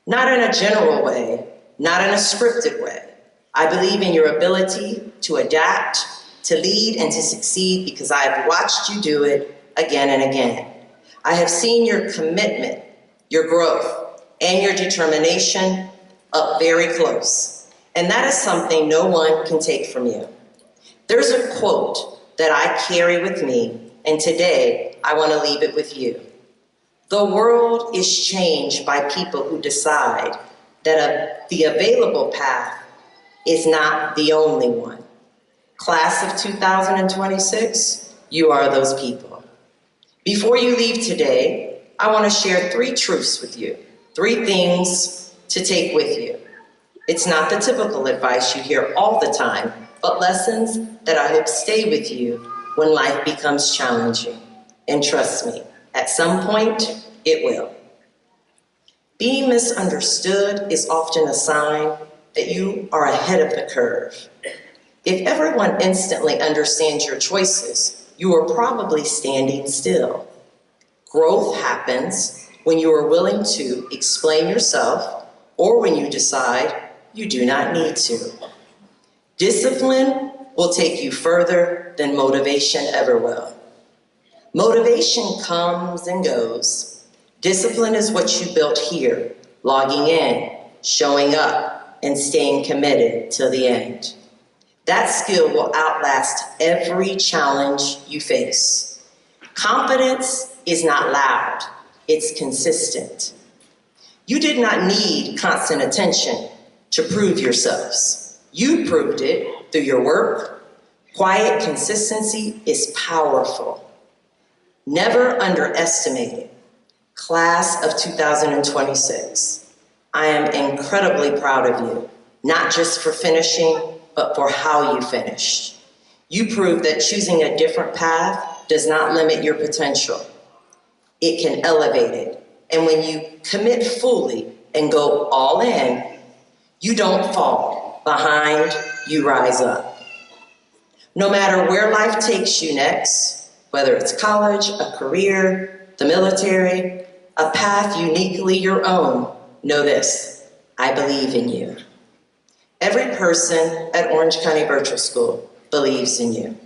Not in a general way, not in a scripted way. I believe in your ability to adapt, to lead, and to succeed because I have watched you do it again and again. I have seen your commitment, your growth, and your determination up very close. And that is something no one can take from you. There's a quote that I carry with me, and today I want to leave it with you. The world is changed by people who decide that the available path is not the only one. Class of 2026, you are those people. Before you leave today, I want to share 3 truths with you, 3 things to take with you. It's not the typical advice you hear all the time, but lessons that I hope stay with you when life becomes challenging. And trust me, at some point, it will. Being misunderstood is often a sign that you are ahead of the curve. If everyone instantly understands your choices, you are probably standing still. Growth happens when you are willing to explain yourself or when you decide you do not need to. Discipline will take you further than motivation ever will. Motivation comes and goes. Discipline is what you built here, logging in, showing up, and staying committed till the end. That skill will outlast every challenge you face. Confidence is not loud, it's consistent. You did not need constant attention to prove yourselves. You proved it through your work. Quiet consistency is powerful. Never underestimate it. Class of 2026, I am incredibly proud of you, not just for finishing, but for how you finished. You proved that choosing a different path does not limit your potential. It can elevate it. And when you commit fully and go all in, you don't fall behind, you rise up. No matter where life takes you next, whether it's college, a career, the military, a path uniquely your own, know this, I believe in you. Every person at Orange County Virtual School believes in you.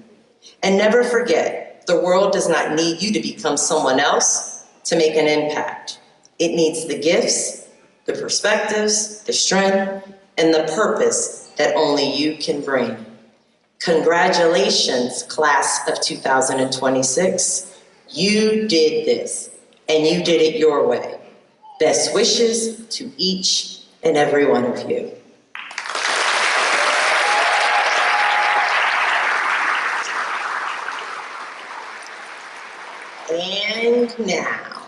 And never forget, the world does not need you to become someone else to make an impact. It needs the gifts, the perspectives, the strength, and the purpose that only you can bring. Congratulations, class of 2026. You did this, and you did it your way. Best wishes to each and every one of you. And now,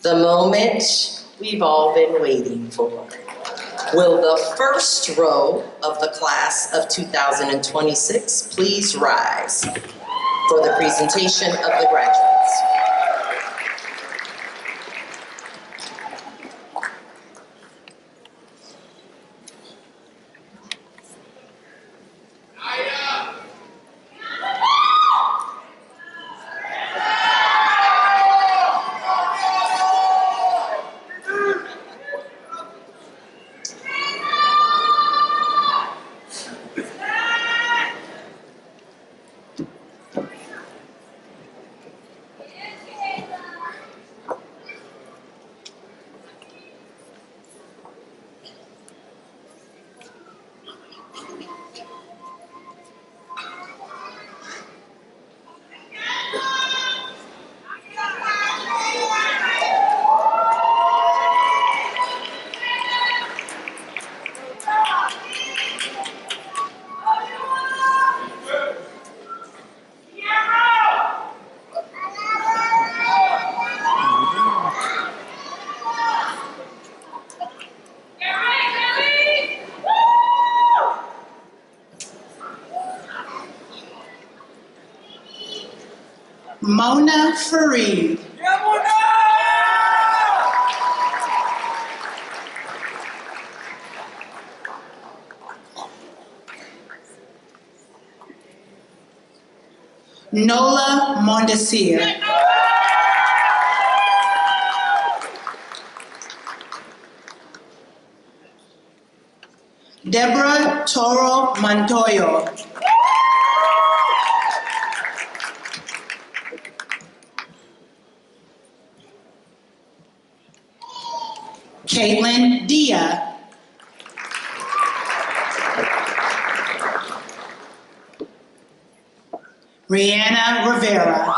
the moment we've all been waiting for. Will the first row of the class of 2026 please rise for the presentation of the graduates? Mona Fareed. Nola Mondesir. Deborah Toro Montoyo. Caitlin Dia. Rihanna Rivera.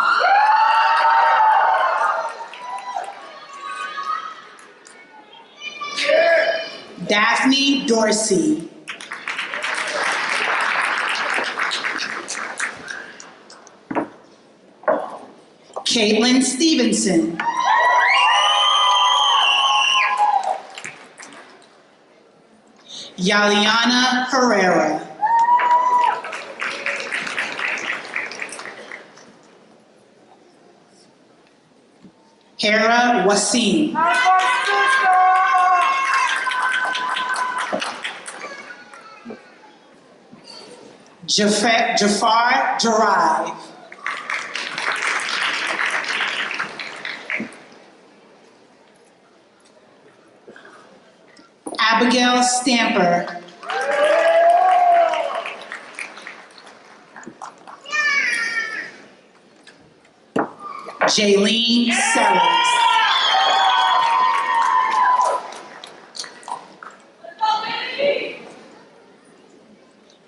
Daphne Dorsey. Caitlin Stevenson. Yaliana Herrera. Hera Wasim. Jafar Jarive. Abigail Stamper. Jaylene Sellers.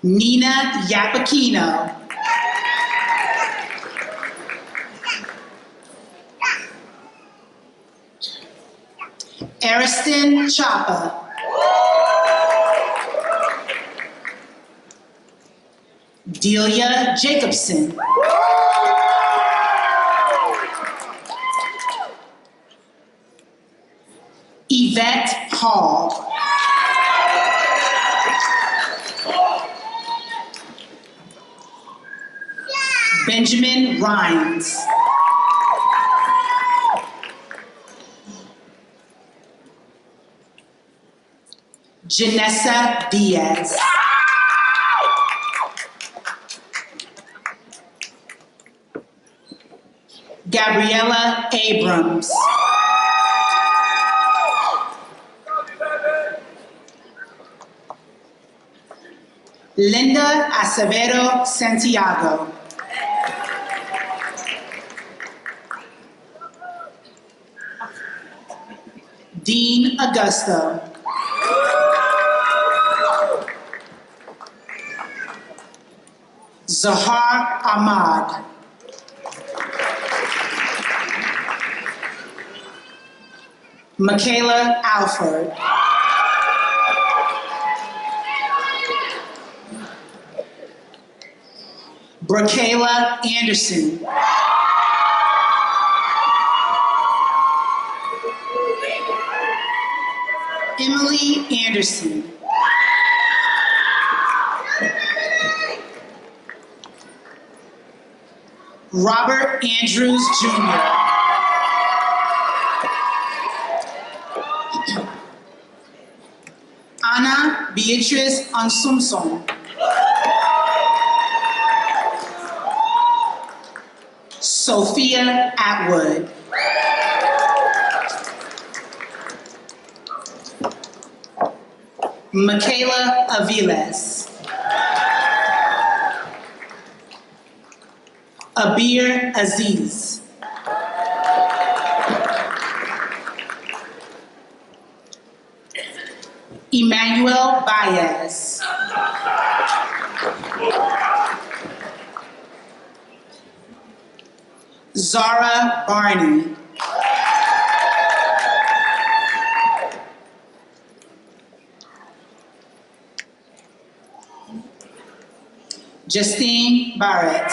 Nina Yapakino. Ariston Chapa. Delia Jacobson. Yvette Hall. Benjamin Rhines. Janessa Diaz. Gabriella Abrams. Linda Acevedo Santiago. Dean Augusto. Zahar Ahmad. Michaela Alford. Bracayla Anderson. Emily Anderson. Robert Andrews Jr. Ana Beatriz Ansumson. Sophia Atwood. Michaela Aviles. Abir Aziz. Emmanuel Baez. Zara Barney. Justine Barrett.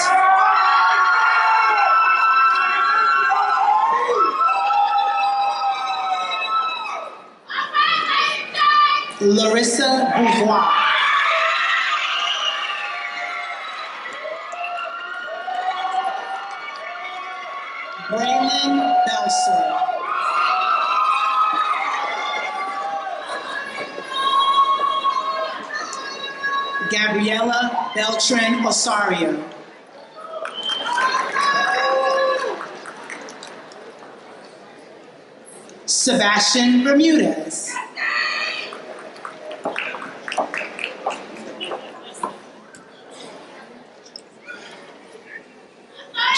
Larissa Beauvoir. Braylon Belser. Gabriela Beltran Osario. Sebastian Bermudez.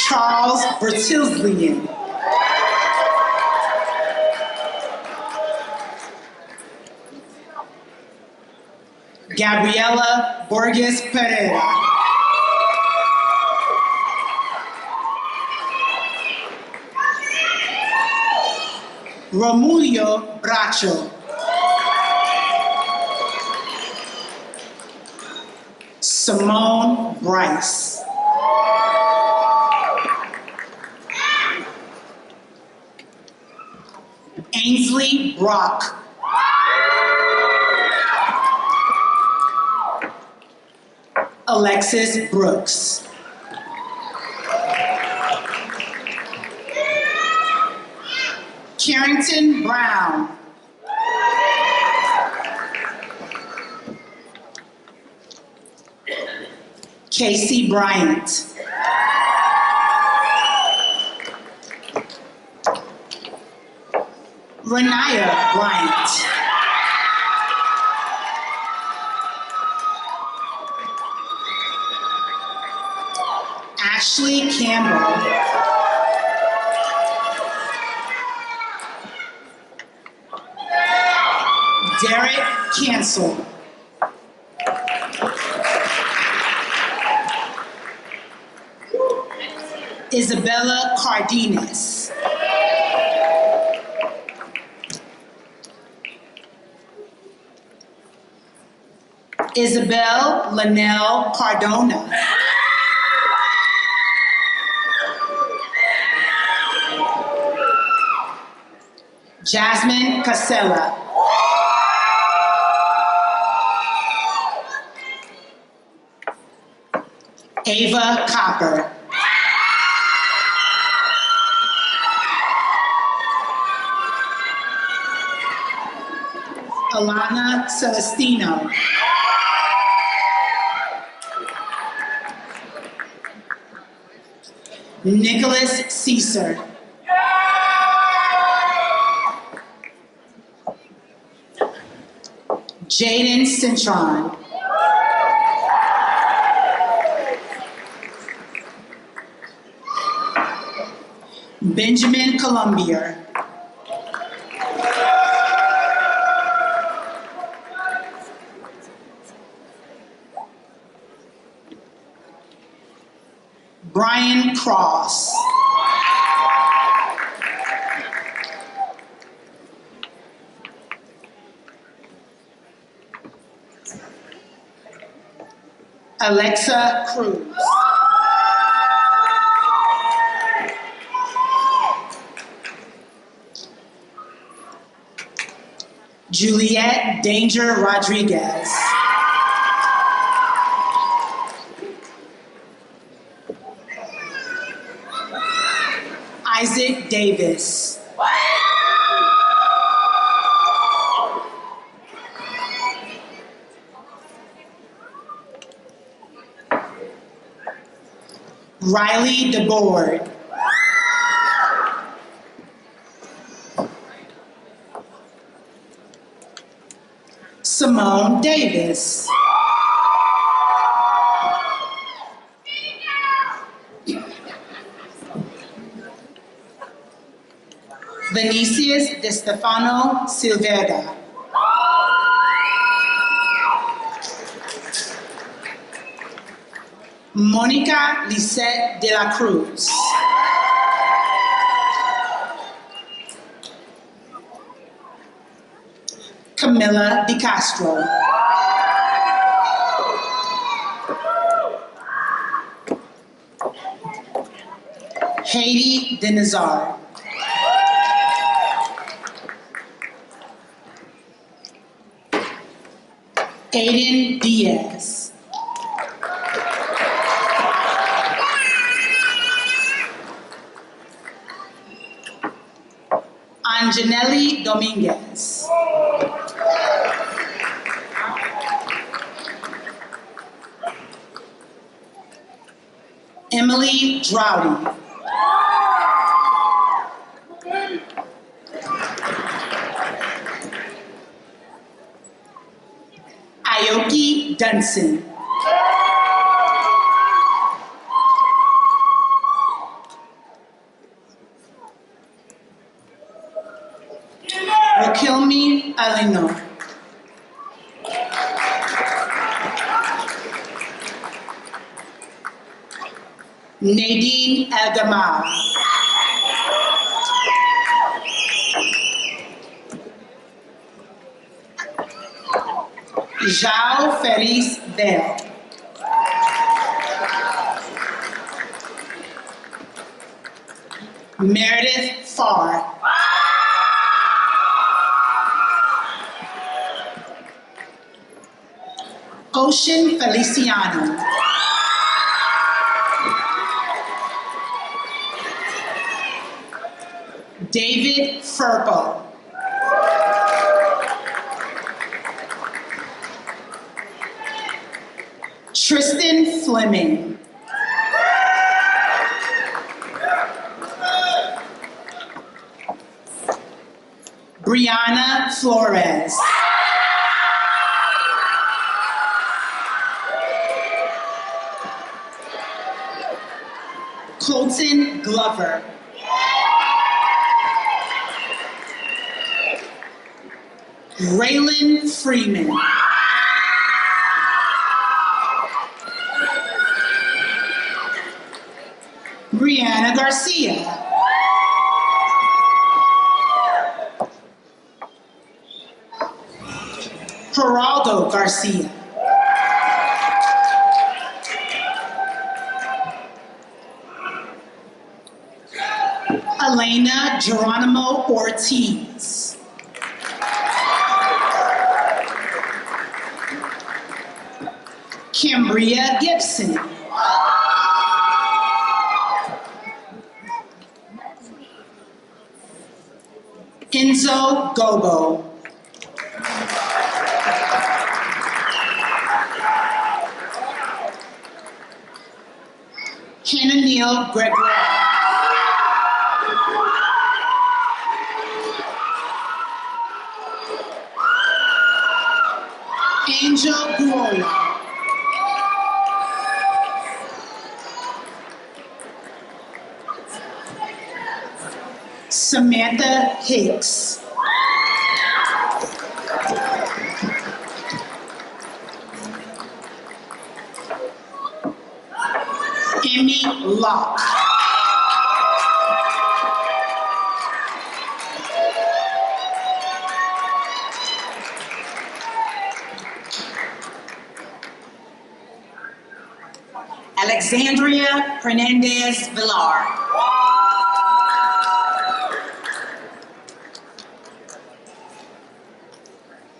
Charles Bertilslian. Gabriela Borges Pereira. Romulio Bracho. Simone Bryce. Ainsley Brock. Alexis Brooks. Carrington Brown. Casey Bryant. Renaya Bryant. Ashley Campbell. Derek Cancel. Isabella Cardenas. Isabel Linnell Cardona. Jasmine Casella. Ava Copper. Alana Celestino. Nicholas Caesar. Jaden Cintron. Benjamin Colombier. Brian Cross. Alexa Cruz. Juliet Danger Rodriguez. Isaac Davis. Riley DeBoard. Simone Davis. Vinicius De Stefano Silvera. Monica Lisette de la Cruz. Camila Di Castro. Haiti De Nazar. Aiden Diaz. Anjanelli Dominguez. Emily Droughty. Aoki Dunson. Rakilmi Alino. Nadine El-Gamal. João Feliz Bell. Meredith Farr. Ocean Feliciano. David Furpo. Tristan Fleming. Brianna Flores. Colton Glover. Raylan Freeman. Brianna Garcia. Geraldo Garcia. Elena Geronimo Ortiz. Cambria Gibson. Enzo Gobo. Hannah Neal Gregoire. Angel Guola. Samantha Hicks. Emmy Locke. Alexandria Hernandez Villar.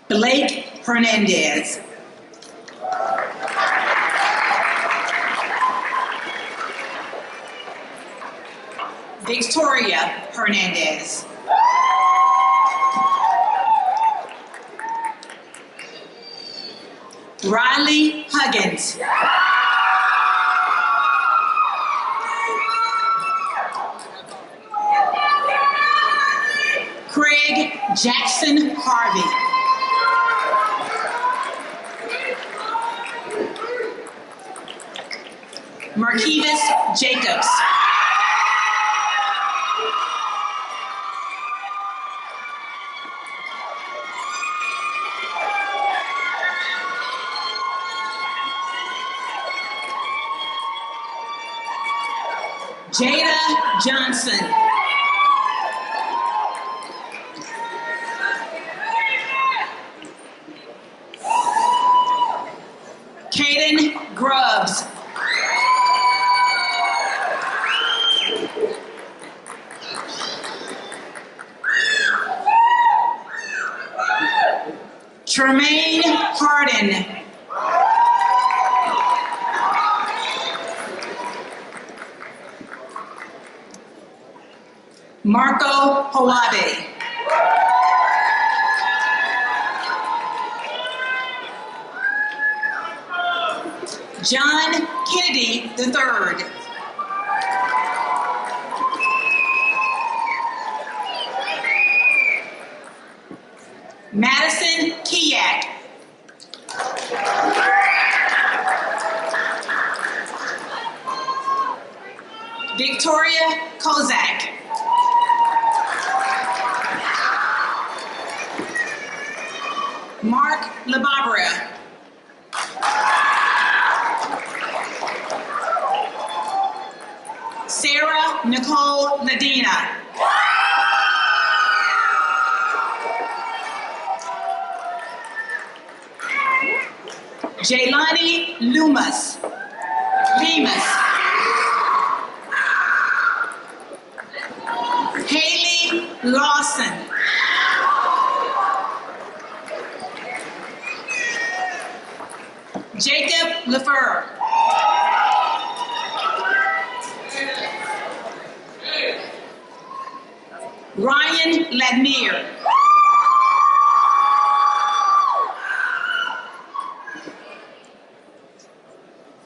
Blake Hernandez. Victoria Hernandez. Riley Huggins. Craig Jackson Harvey. Marquivas Jacobs. Jada Johnson. Caden Grubbs. Tremaine Harden. Marco Hawabe. John Kennedy III. Madison Kiyak. Victoria Kozak. Mark Lababra. Sarah Nicole Ladina. Jaylani Lemus. Haley Lawson. Jacob LaFleur. Ryan Ladmere.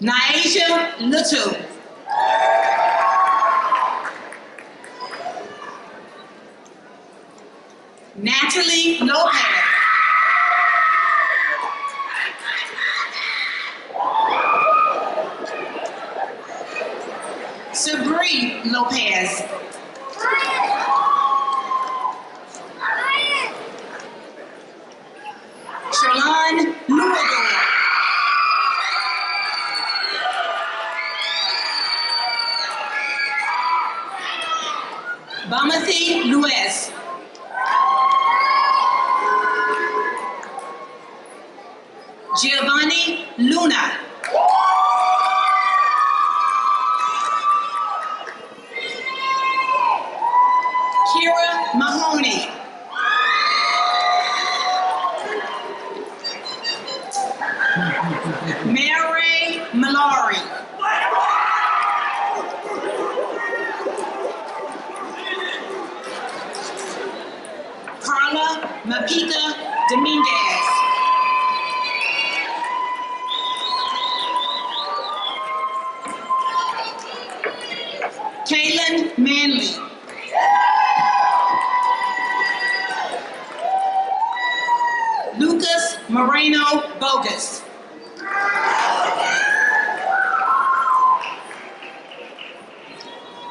Naisha Little. Natalie Lopez. Sabree Lopez. Sherlon Louisville. Bamathy Lewis. Giovanni Luna. Kira Mahoney. Mary Mallory. Carla Mapika Dominguez. Kaylin Manley. Lucas Moreno Bogus.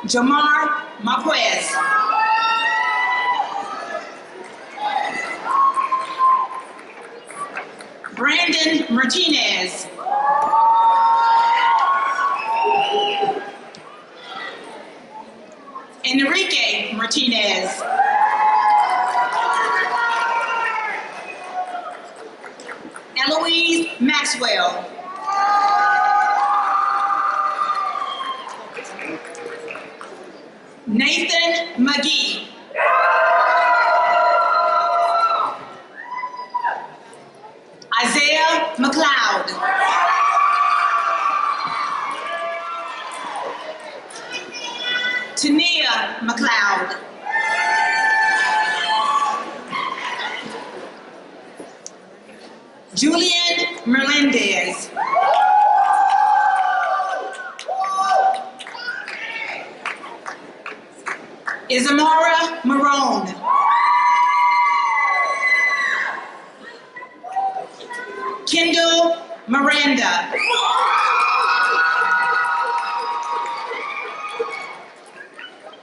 Jamar Marquez. Brandon Martinez. Enrique Martinez. Eloise Maxwell. Nathan McGee. Isaiah McLeod. Tania McLeod. Julian Melendez. Isamara Marone. Kendall Miranda.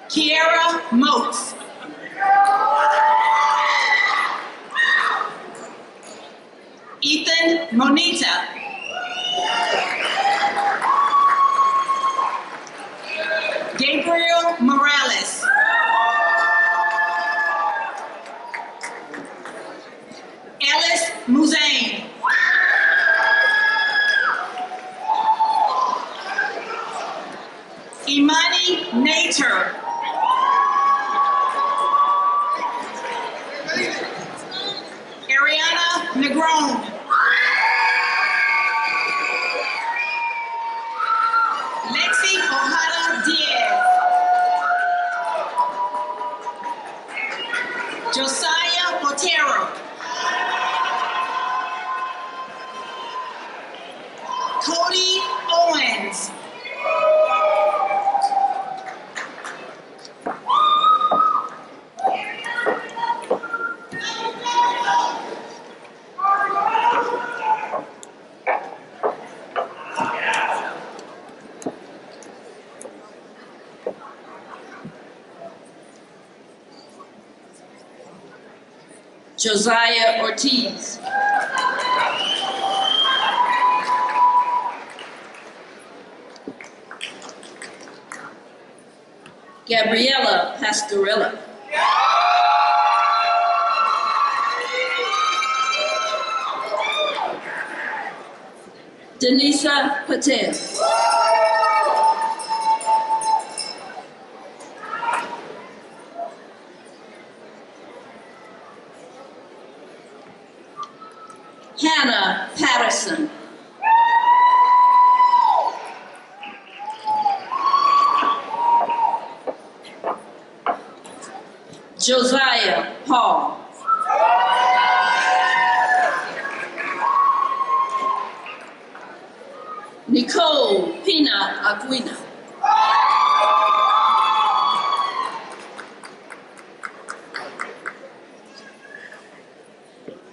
Kiara Moats. Ethan Monita. Gabriel Morales. Ellis Muzain. Imani Nater. Ariana Negron. Lexi Ojada Diaz. Josiah Otero. Cody Owens. Josiah Ortiz. Gabriela Pascarella. Denisa Patel. Hannah Patterson. Josiah Paul. Nicole Pina Aquina.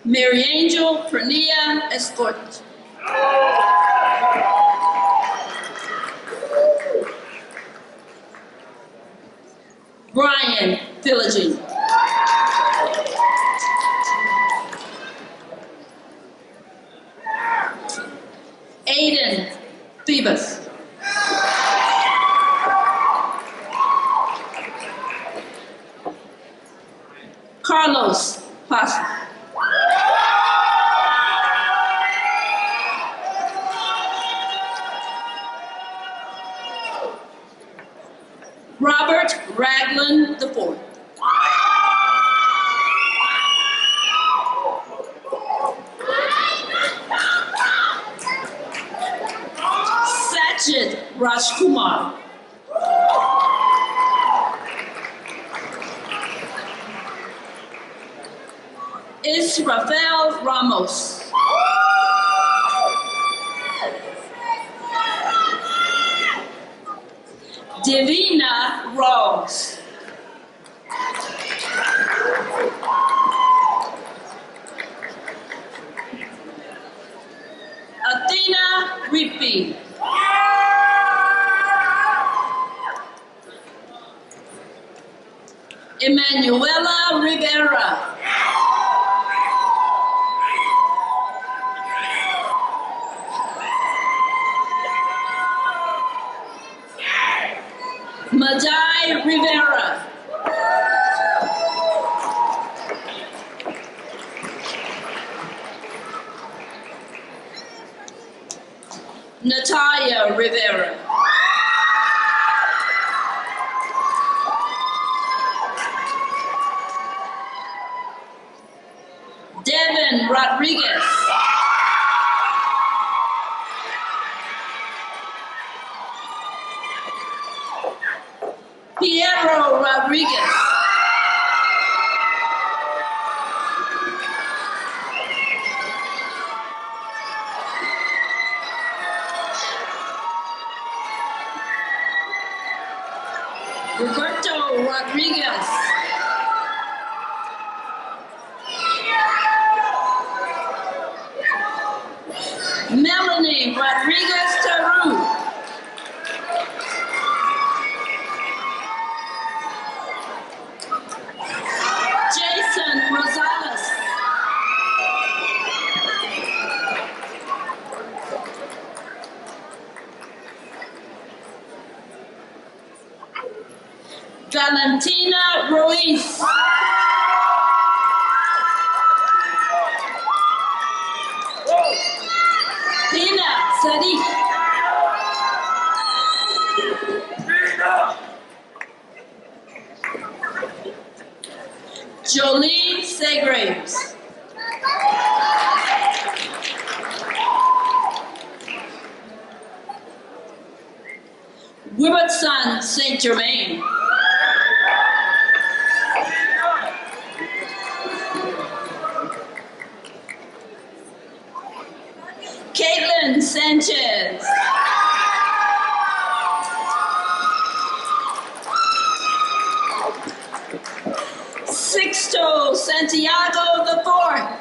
Mary Angel Pernia Escort. Brian Philogene. Aiden Phoebus. Carlos Paz. Robert Ragland IV. Sajid Rajkumar. Israfel Ramos. Divina Rose. Athena Rippey. Emanuela Rivera. Madai Rivera. Natalia Rivera. Devin Rodriguez. Piero Rodriguez. Roberto Rodriguez. Melanie Rodriguez Taru. Jason Rosales. Valentina Ruiz. Tina Sadiq. Jolene Segraves. Wilbertson St. Germain. Caitlin Sanchez. Sixto Santiago IV.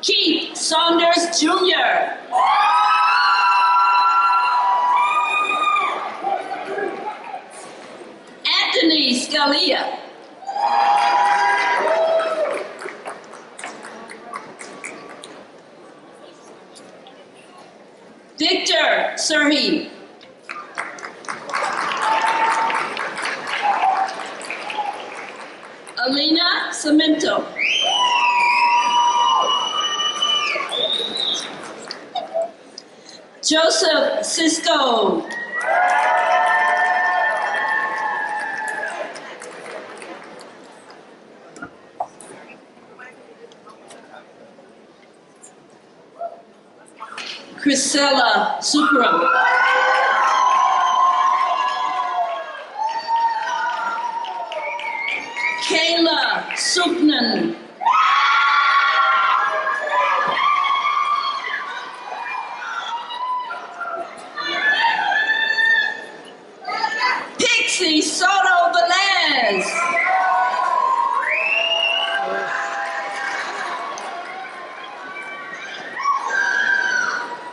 Keith Saunders Jr. Anthony Scalia. Victor Serhi. Alina Cemento. Joseph Cisco. Chrisella Supram. Kayla Supnan. Pixie Soto Velez.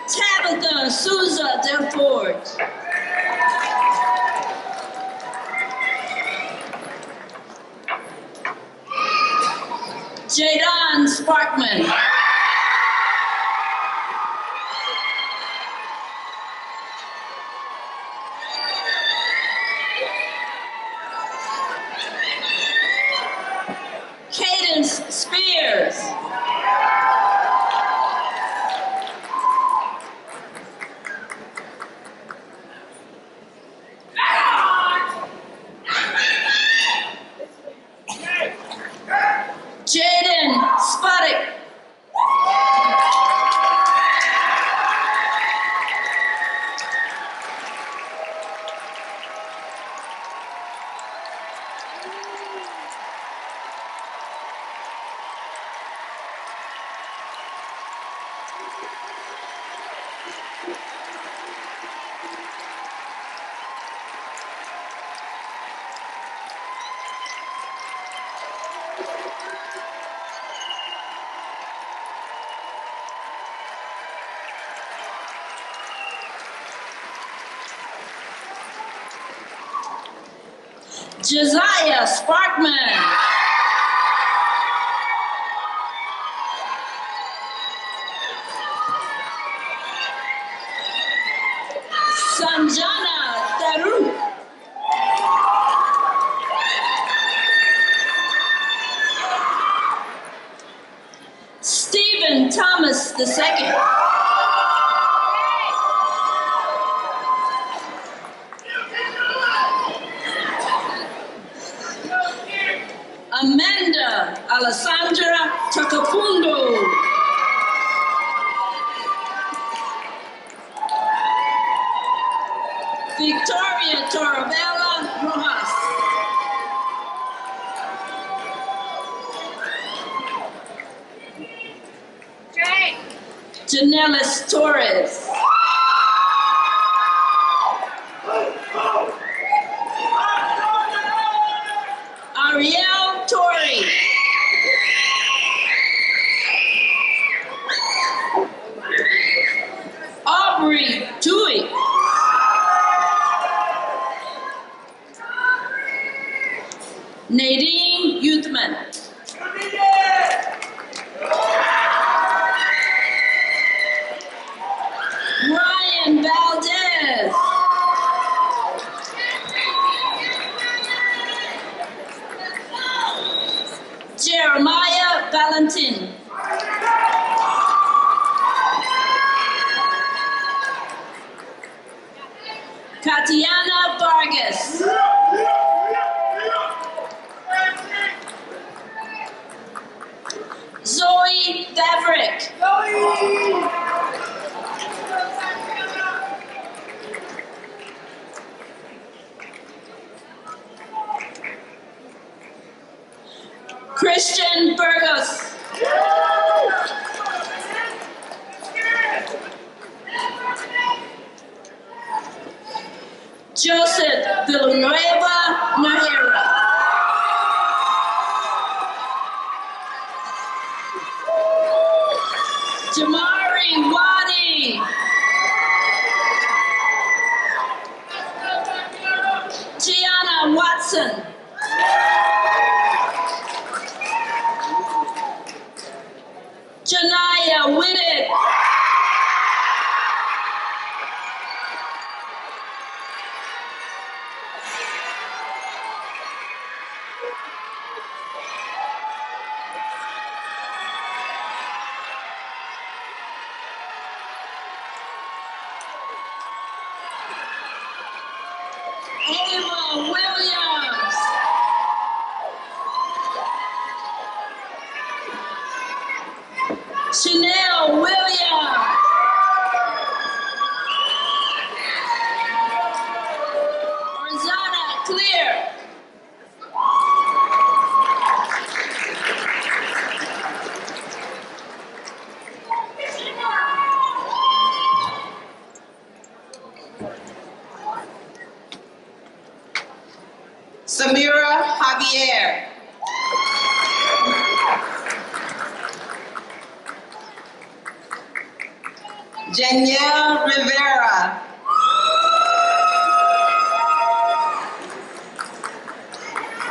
Tabitha Souza Delfort. Jadon Sparkman. Cadence Spears. Jaden Sputtik. Josiah Sparkman. Sanjana Daru. Stephen Thomas II. Amanda Alessandra Takapundo. Victoria Torabella Rojas. Janelis Torres. Ariel Torrey. Aubrey Dewey. Nadine Youthman. Ryan Valdez. Jeremiah Valentin. Tatiana Vargas. Zoe Favrick. Christian Burgos. Joseph Villanueva Nahera. Jamari Wadi. Gianna Watson. Janaya Whitted. Ava Williams. Chanel Williams. Rosanna Clear. Samira Javier. Danielle Rivera.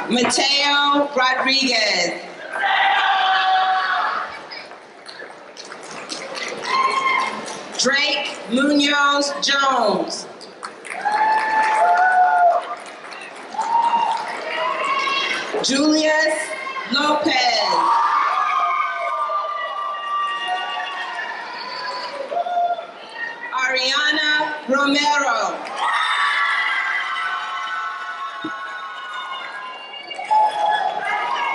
Mateo Rodriguez. Drake Munoz Jones. Julius Lopez. Ariana Romero.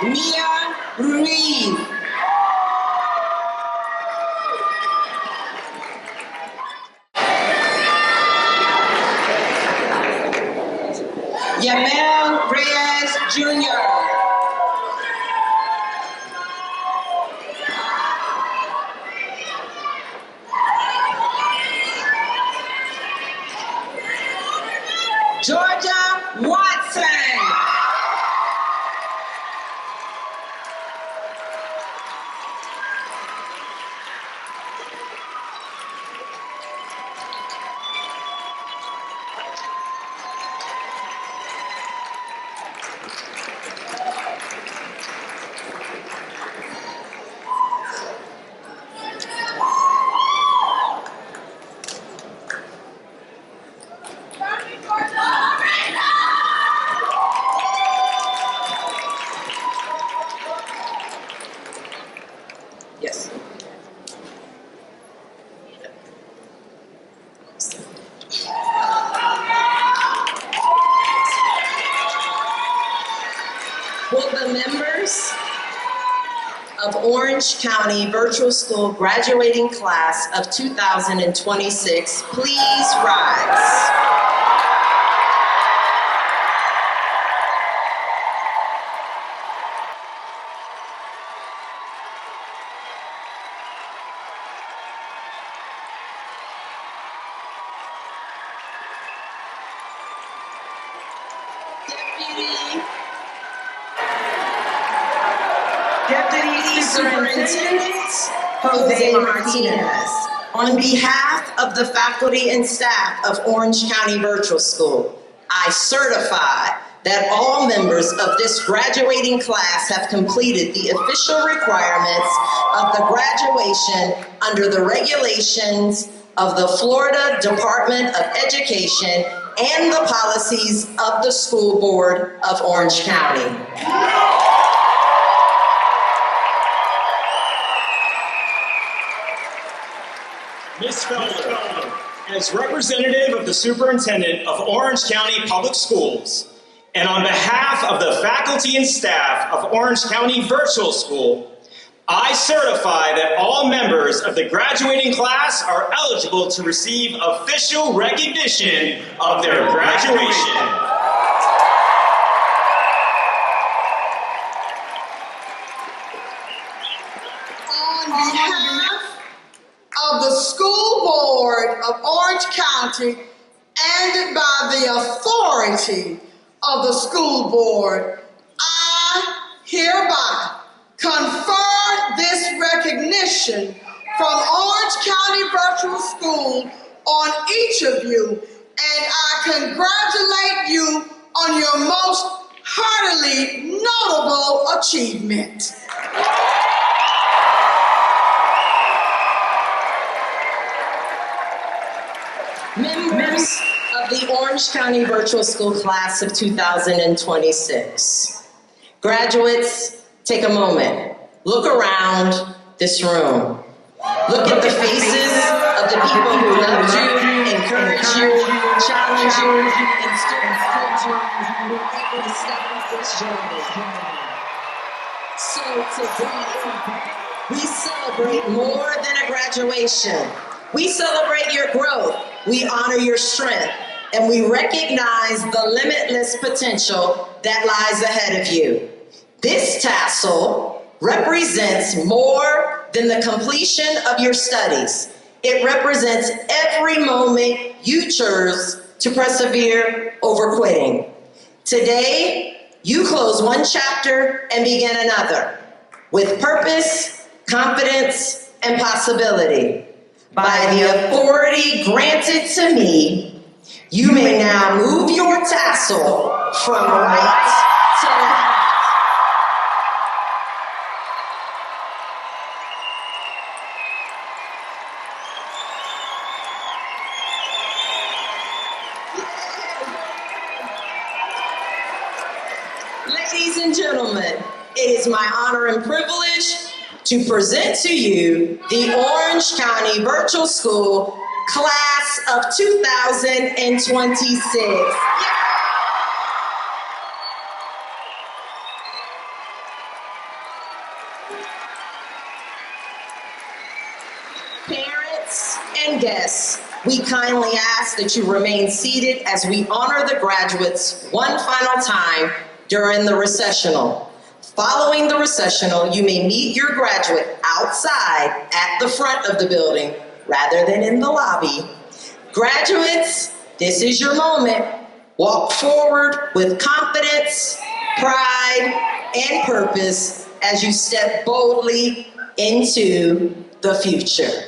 Mia Ruiz. Yamel Reyes Jr. Georgia Watson. Yes. Will the members of Orange County Virtual School graduating class of 2026 please rise? Deputy Superintendent Jose Martinez, on behalf of the faculty and staff of Orange County Virtual School, I certify that all members of this graduating class have completed the official requirements of the graduation under the regulations of the Florida Department of Education and the policies of the School Board of Orange County. Ms. Felder, as representative of the Superintendent of Orange County Public Schools, and on behalf of the faculty and staff of Orange County Virtual School, I certify that all members of the graduating class are eligible to receive official recognition of their graduation. On behalf of the School Board of Orange County and by the authority of the School Board, I hereby confer this recognition from Orange County Virtual School on each of you, and I congratulate you on your most heartily notable achievement. Members of the Orange County Virtual School class of 2026. Graduates, take a moment. Look around this room. Look at the faces of the people who loved you, encouraged you, challenged challenge you and still find you every step of this journey. So today, we celebrate more than a graduation. We celebrate your growth, we honor your strength, and we recognize the limitless potential that lies ahead of you. This tassel represents more than the completion of your studies. It represents every moment you chose to persevere over quitting. Today, you close one chapter and begin another with purpose, confidence, and possibility. By the authority granted to me, you may now move your tassel from right to left. Ladies and gentlemen, it is my honor and privilege to present to you the Orange County Virtual School Class of 2026. Parents and guests, we kindly ask that you remain seated as we honor the graduates one final time during the recessional. Following the recessional, you may meet your graduate outside at the front of the building rather than in the lobby. Graduates, this is your moment. Walk forward with confidence, pride, and purpose as you step boldly into the future.